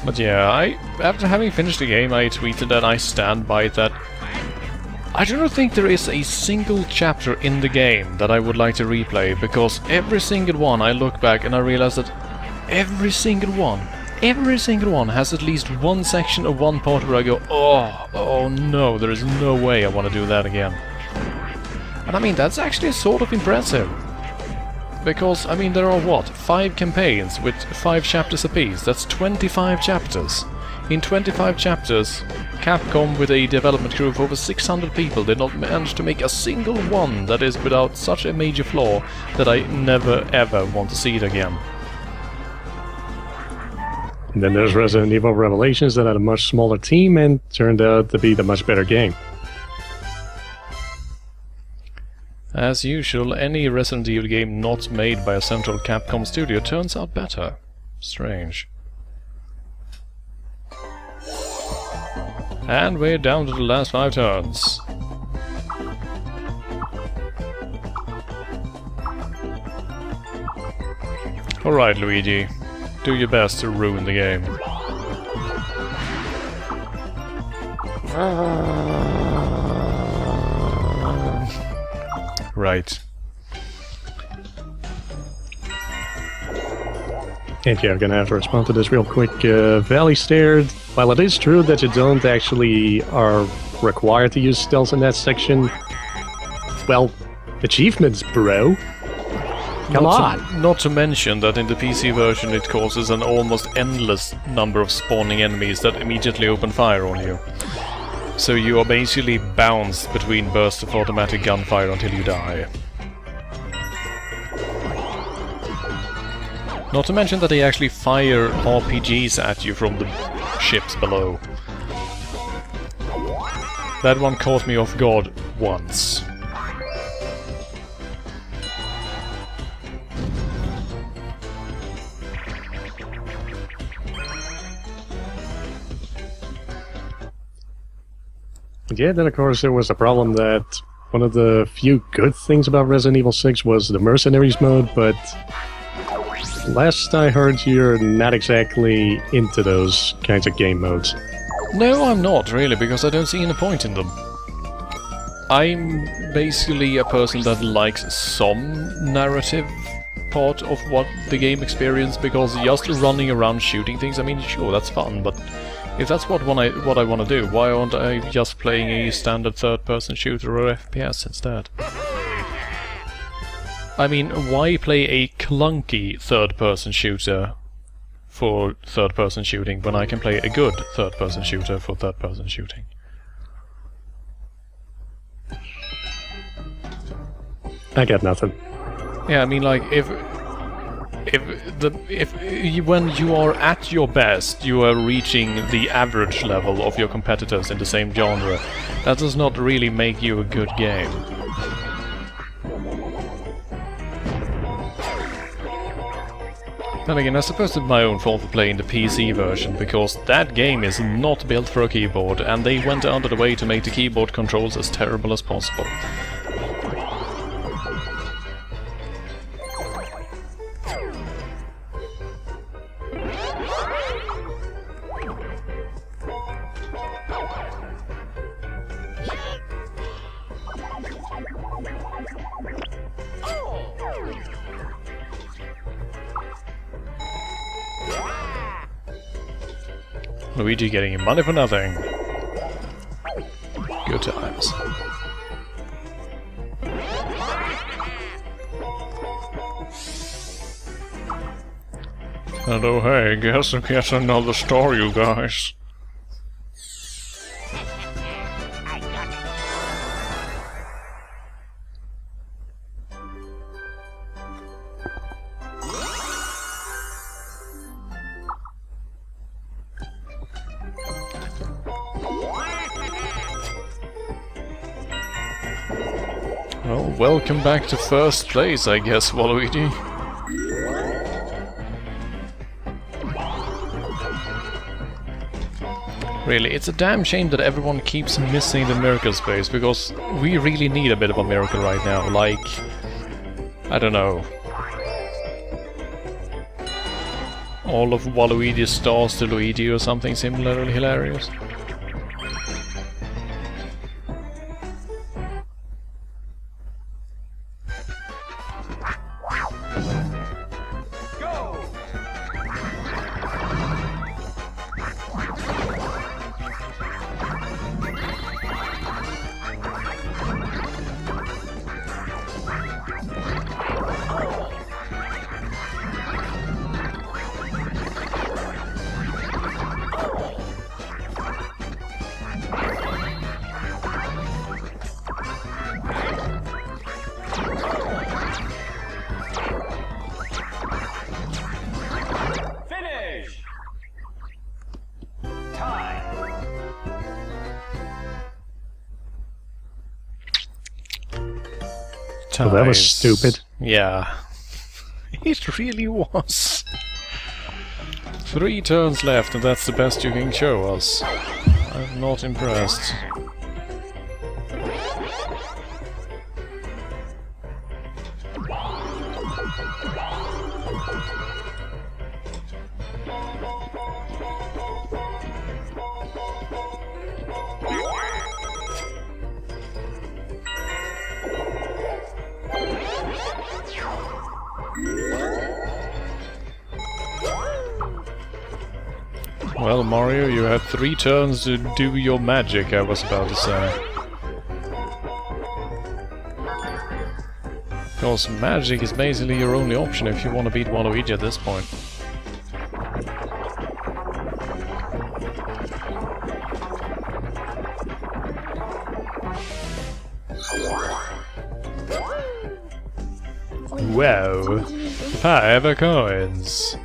But yeah, after having finished the game, I tweeted that I stand by it that I do not think there is a single chapter in the game that I would like to replay, because every single one I look back and I realize that every single one has at least one section or one part where I go, oh no, there is no way I want to do that again. And I mean, that's actually sort of impressive. Because, I mean, there are, what, 5 campaigns with 5 chapters apiece. That's 25 chapters. In 25 chapters, Capcom, with a development crew of over 600 people, did not manage to make a single one that is without such a major flaw that I never ever want to see it again. And then there's Resident Evil Revelations that had a much smaller team and turned out to be the much better game. As usual, any Resident Evil game not made by a central Capcom studio turns out better. Strange. And we're down to the last 5 turns. Alright, Luigi. Do your best to ruin the game. Right. And yeah, I'm gonna have to respond to this real quick. Valley Stared, while it is true that you don't actually are required to use stealth in that section, well, achievements, bro. Come on! Not to mention that in the PC version it causes an almost endless number of spawning enemies that immediately open fire on you. So you are basically bounced between bursts of automatic gunfire until you die. Not to mention that they actually fire RPGs at you from the ships below. That one caught me off guard once. Yeah, then of course there was the problem that one of the few good things about Resident Evil 6 was the Mercenaries mode, but last I heard you're not exactly into those kinds of game modes. No, I'm not really, because I don't see any point in them. I'm basically a person that likes some narrative part of what the game experience, because just running around shooting things, I mean, sure, that's fun, but if that's what I want to do, why aren't I just playing a standard third-person shooter or FPS instead? I mean, why play a clunky third-person shooter for third-person shooting when I can play a good third-person shooter for third-person shooting? I get nothing. Yeah, I mean, like, when you are at your best, you are reaching the average level of your competitors in the same genre. That does not really make you a good game. Then again, I suppose it's my own fault for playing the PC version, because that game is not built for a keyboard, and they went out of the way to make the keyboard controls as terrible as possible. Luigi getting money for nothing. Good times. And oh hey, guess another star, you guys. Well, welcome back to first place, I guess, Waluigi. Really, it's a damn shame that everyone keeps missing the miracle space, because we really need a bit of a miracle right now, like... I don't know... all of Waluigi's stars to Luigi or something similarly hilarious. Well, that was stupid. Yeah. It really was. 3 turns left, and that's the best you can show us. I'm not impressed. Well, Mario, you had 3 turns to do your magic, I was about to say. Because magic is basically your only option if you want to beat Waluigi at this point. Wow! 5 coins!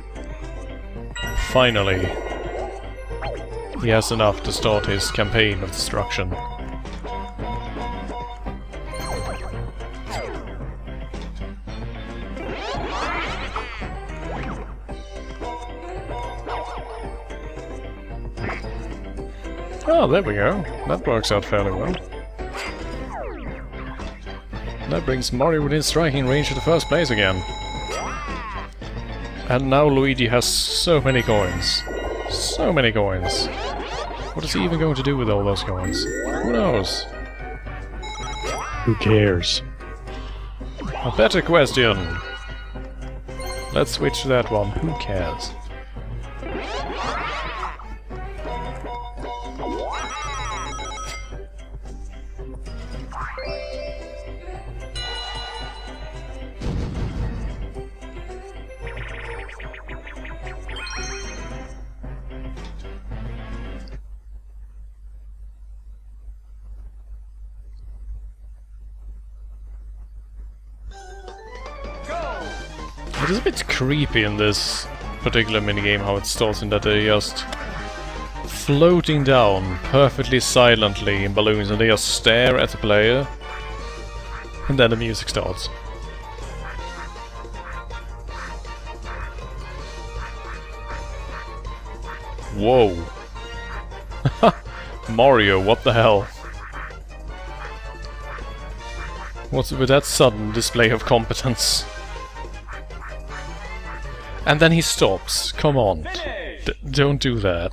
Finally! He has enough to start his campaign of destruction. Oh, there we go. That works out fairly well. That brings Mario within striking range of the first place again. And now Luigi has so many coins. So many coins. What is he even going to do with all those coins? Who knows? Who cares? A better question. Let's switch to that one. Who cares? It is a bit creepy in this particular minigame how it starts in that they're just floating down perfectly silently in balloons and they just stare at the player and then the music starts. Whoa. Mario, what the hell? What's with that sudden display of competence? And then he stops. Come on. Don't do that.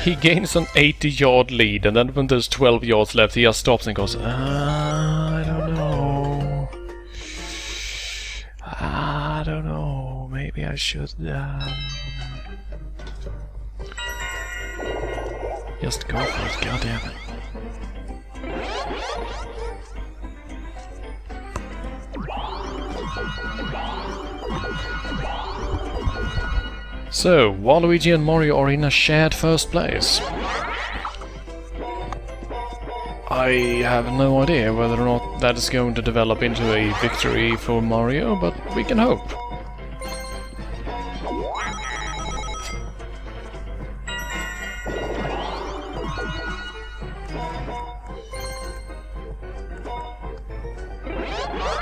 He gains an 80-yard lead, and then when there's 12 yards left, he just stops and goes, I don't know. I don't know. Maybe I should... Just go for it, goddammit. So, Waluigi and Mario are in a shared first place. I have no idea whether or not that is going to develop into a victory for Mario, but we can hope.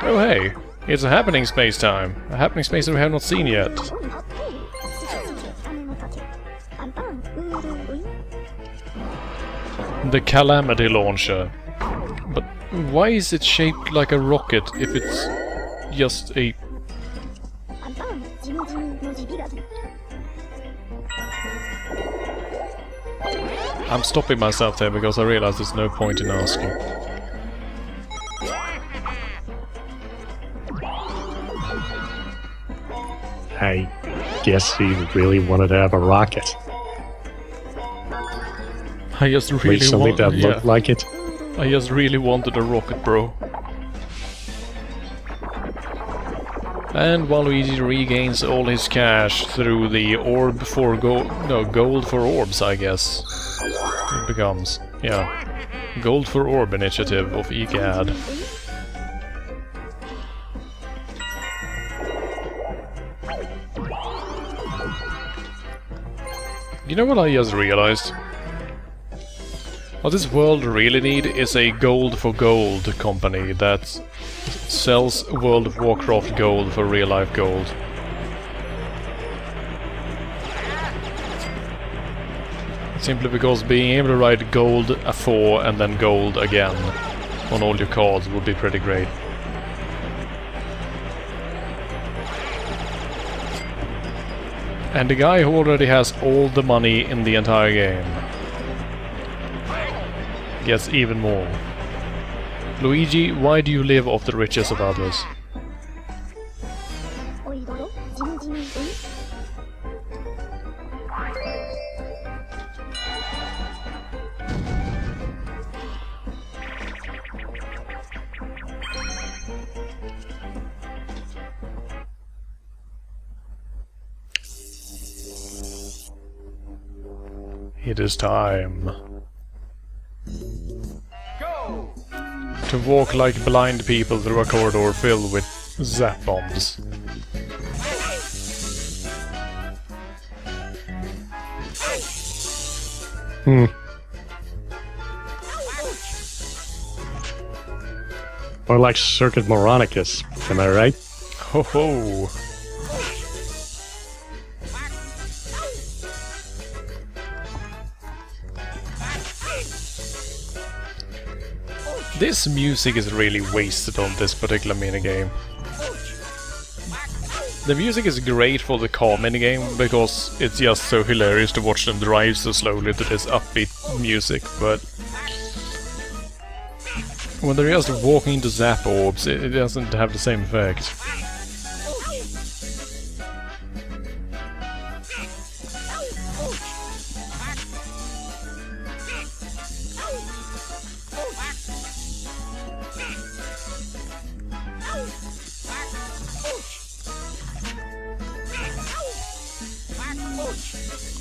Oh hey, it's a happening space time. A happening space that we have not seen yet. The Calamity Launcher. But why is it shaped like a rocket if it's just a... I'm stopping myself there because I realize there's no point in asking. I guess he really wanted to have a rocket. I just really something that looked like it. I just really wanted a rocket, bro. And Waluigi regains all his cash through the orb for gold for orbs, I guess. It becomes, yeah, gold for orb initiative of Gadd. You know what I just realized? What this world really need is a gold for gold company that sells World of Warcraft gold for real life gold. Simply because being able to write gold a4 and then gold again on all your cards would be pretty great. And the guy who already has all the money in the entire game gets even more. Luigi, why do you live off the riches of others? It is time to walk like blind people through a corridor filled with zap bombs. Or like Circuit Moronicus, am I right? Ho ho! This music is really wasted on this particular minigame. The music is great for the car minigame because it's just so hilarious to watch them drive so slowly to this upbeat music, but when they're just walking into zap orbs, it doesn't have the same effect.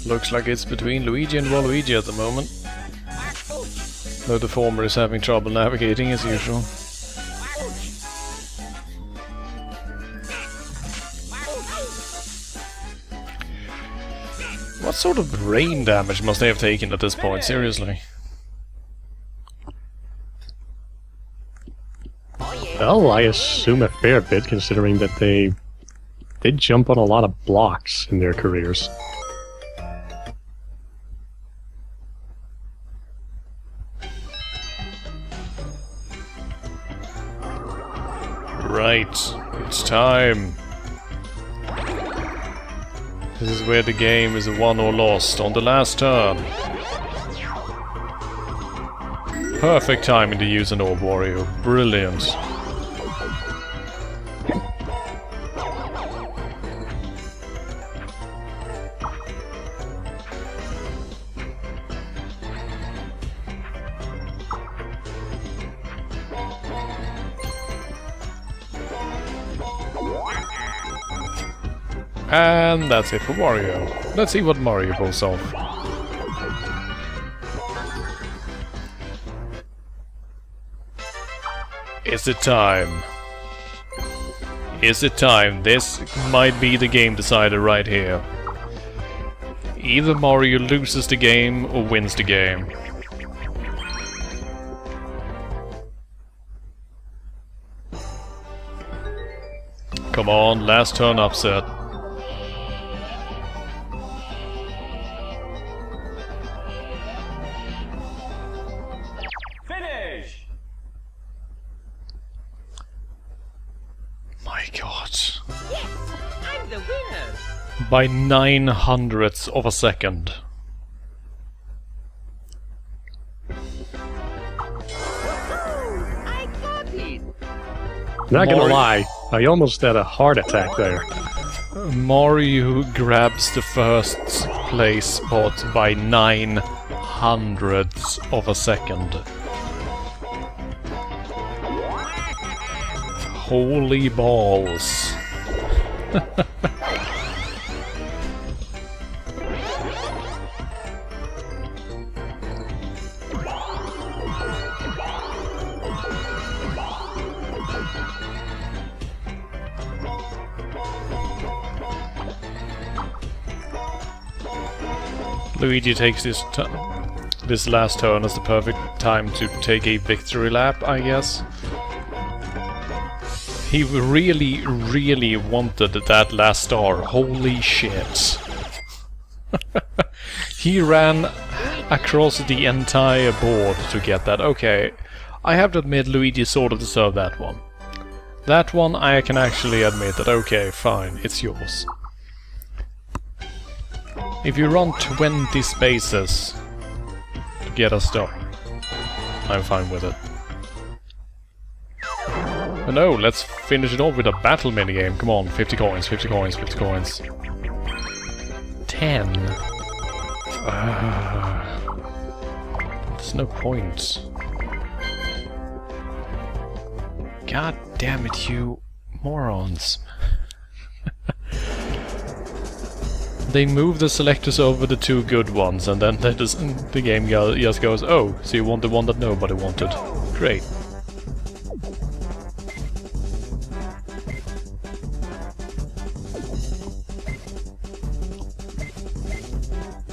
Looks like it's between Luigi and Waluigi at the moment. Though the former is having trouble navigating as usual. What sort of brain damage must they have taken at this point, seriously? Well, I assume a fair bit, considering that they did jump on a lot of blocks in their careers. Right, it's time. This is where the game is won or lost, on the last turn. Perfect timing to use an Orb Warrior. Brilliant. And that's it for Wario. Let's see what Mario pulls off. Is it time? Is it time? This might be the game decider right here. Either Mario loses the game or wins the game. Come on, last turn upset. My god. Yes, I'm the winner. By 900ths of a second. I got it. Not gonna Mario- lie, I almost had a heart attack there. Mario grabs the first place spot by 900ths of a second. Holy balls. Luigi takes this last turn as the perfect time to take a victory lap, I guess. He really, really wanted that last star. Holy shit. He ran across the entire board to get that. Okay, I have to admit Luigi sort of deserved that one. That one I can actually admit that, okay, fine, it's yours. If you run 20 spaces to get a star, I'm fine with it. But no, let's finish it off with a battle minigame. Come on, 50 coins, 50 coins, 50 coins. 10. There's no point. God damn it, you morons. They move the selectors over the two good ones, and then the game just goes, oh, so you want the one that nobody wanted. Great.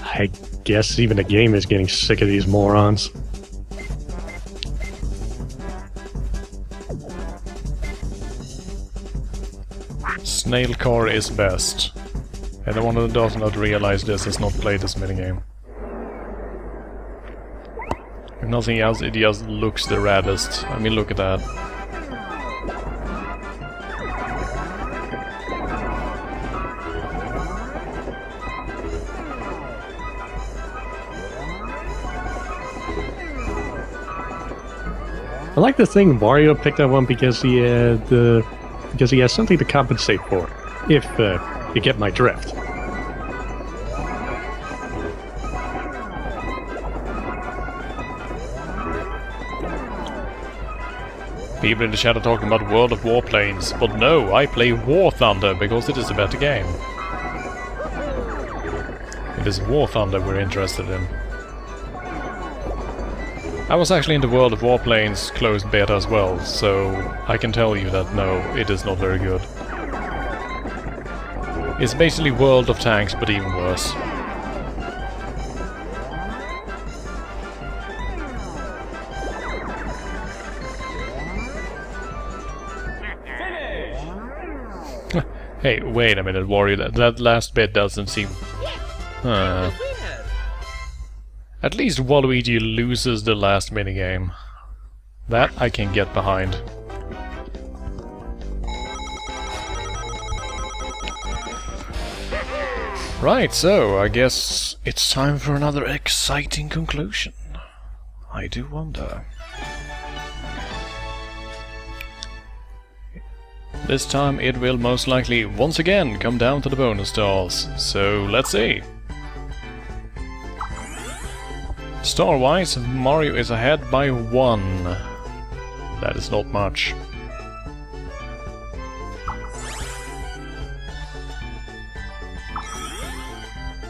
I guess even the game is getting sick of these morons. Snail car is best. Anyone who does not realize this has not played this minigame. If nothing else, it just looks the raddest. I mean, look at that. I like to think Mario picked that one because he has something to compensate for, if you get my drift. People in the chat are talking about World of Warplanes, but no, I play War Thunder because it is a better game. It is War Thunder we're interested in. I was actually in the World of Warplanes closed beta as well, so I can tell you that no, it is not very good. It's basically World of Tanks, but even worse. Hey, wait a minute, Wario. That last bit doesn't seem... Huh. At least Waluigi loses the last minigame. That I can get behind. Right, so I guess it's time for another exciting conclusion. I do wonder. This time it will most likely once again come down to the bonus stars, so let's see. Star-wise, Mario is ahead by 1. That is not much.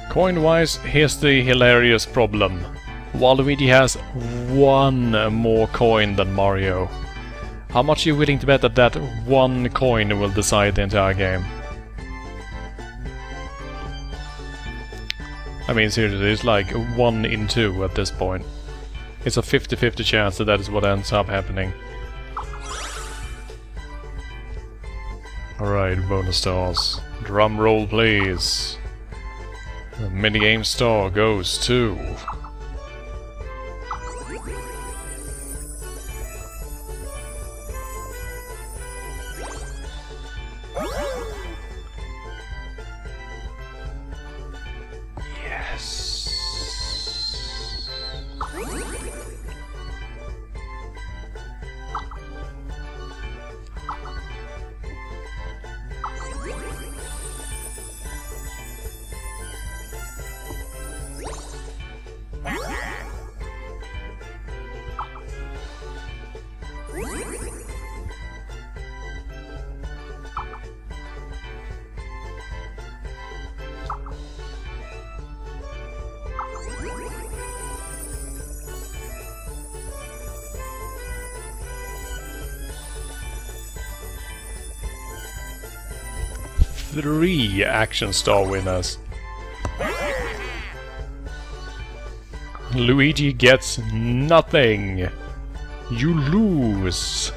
Coin-wise, here's the hilarious problem. Waluigi has 1 more coin than Mario. How much are you willing to bet that that 1 coin will decide the entire game? I mean, seriously, it's like 1 in 2 at this point. It's a 50-50 chance that that is what ends up happening. Alright, bonus stars. Drum roll, please. The minigame star goes to... Three action star winners. Luigi gets nothing. You lose.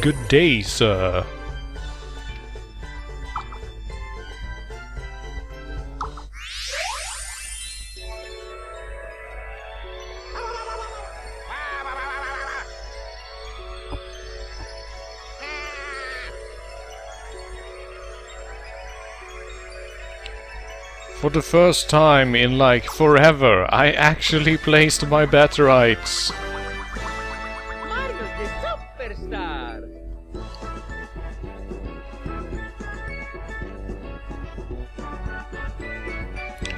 Good day, sir. For the first time in like forever, I actually placed my Batterites. Mario's the superstar.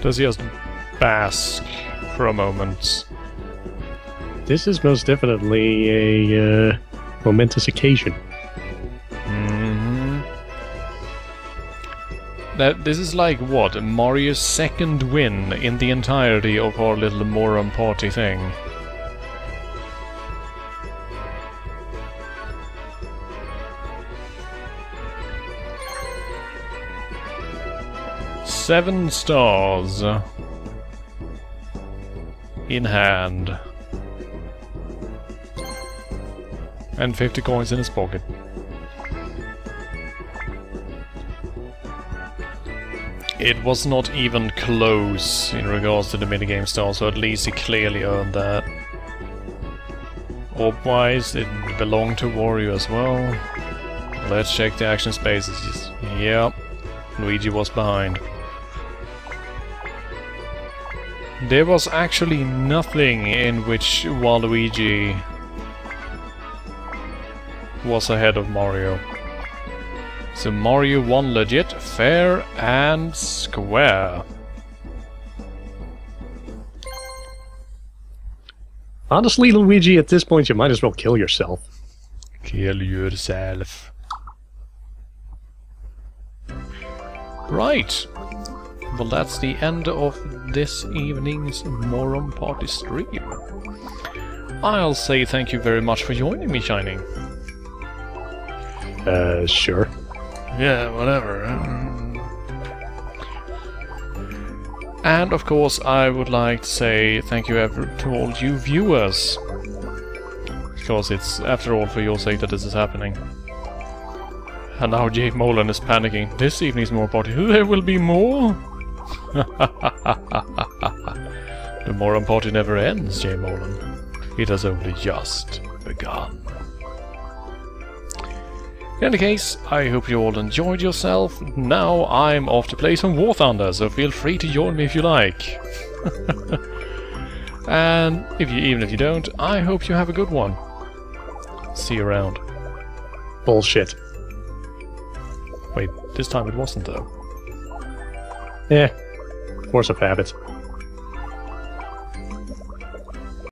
Does he just bask for a moment? This is most definitely a momentous occasion. This is like, what, Mario's second win in the entirety of our little Moron Party thing. Seven stars in hand. And 50 coins in his pocket. It was not even close in regards to the minigame style, so at least he clearly earned that. Orb-wise, it belonged to Wario as well. Let's check the action spaces. Yep, Luigi was behind. There was actually nothing in which Waluigi was ahead of Mario. So Mario won legit, fair and square. Honestly, Luigi, at this point you might as well kill yourself. Kill yourself. Right. Well, that's the end of this evening's Moron Party stream. I'll say thank you very much for joining me, Shining. Sure. Yeah, whatever. And of course, I would like to say thank you to all you viewers. Because it's, after all, for your sake that this is happening. And now J. Molan is panicking. This evening's Moron Party. There will be more? The Moron Party never ends, J. Molan. It has only just begun. In any case, I hope you all enjoyed yourself. Now I'm off to play some War Thunder, so feel free to join me if you like. And even if you don't, I hope you have a good one. See you around. Bullshit. Wait, this time it wasn't though. Yeah, force of habit.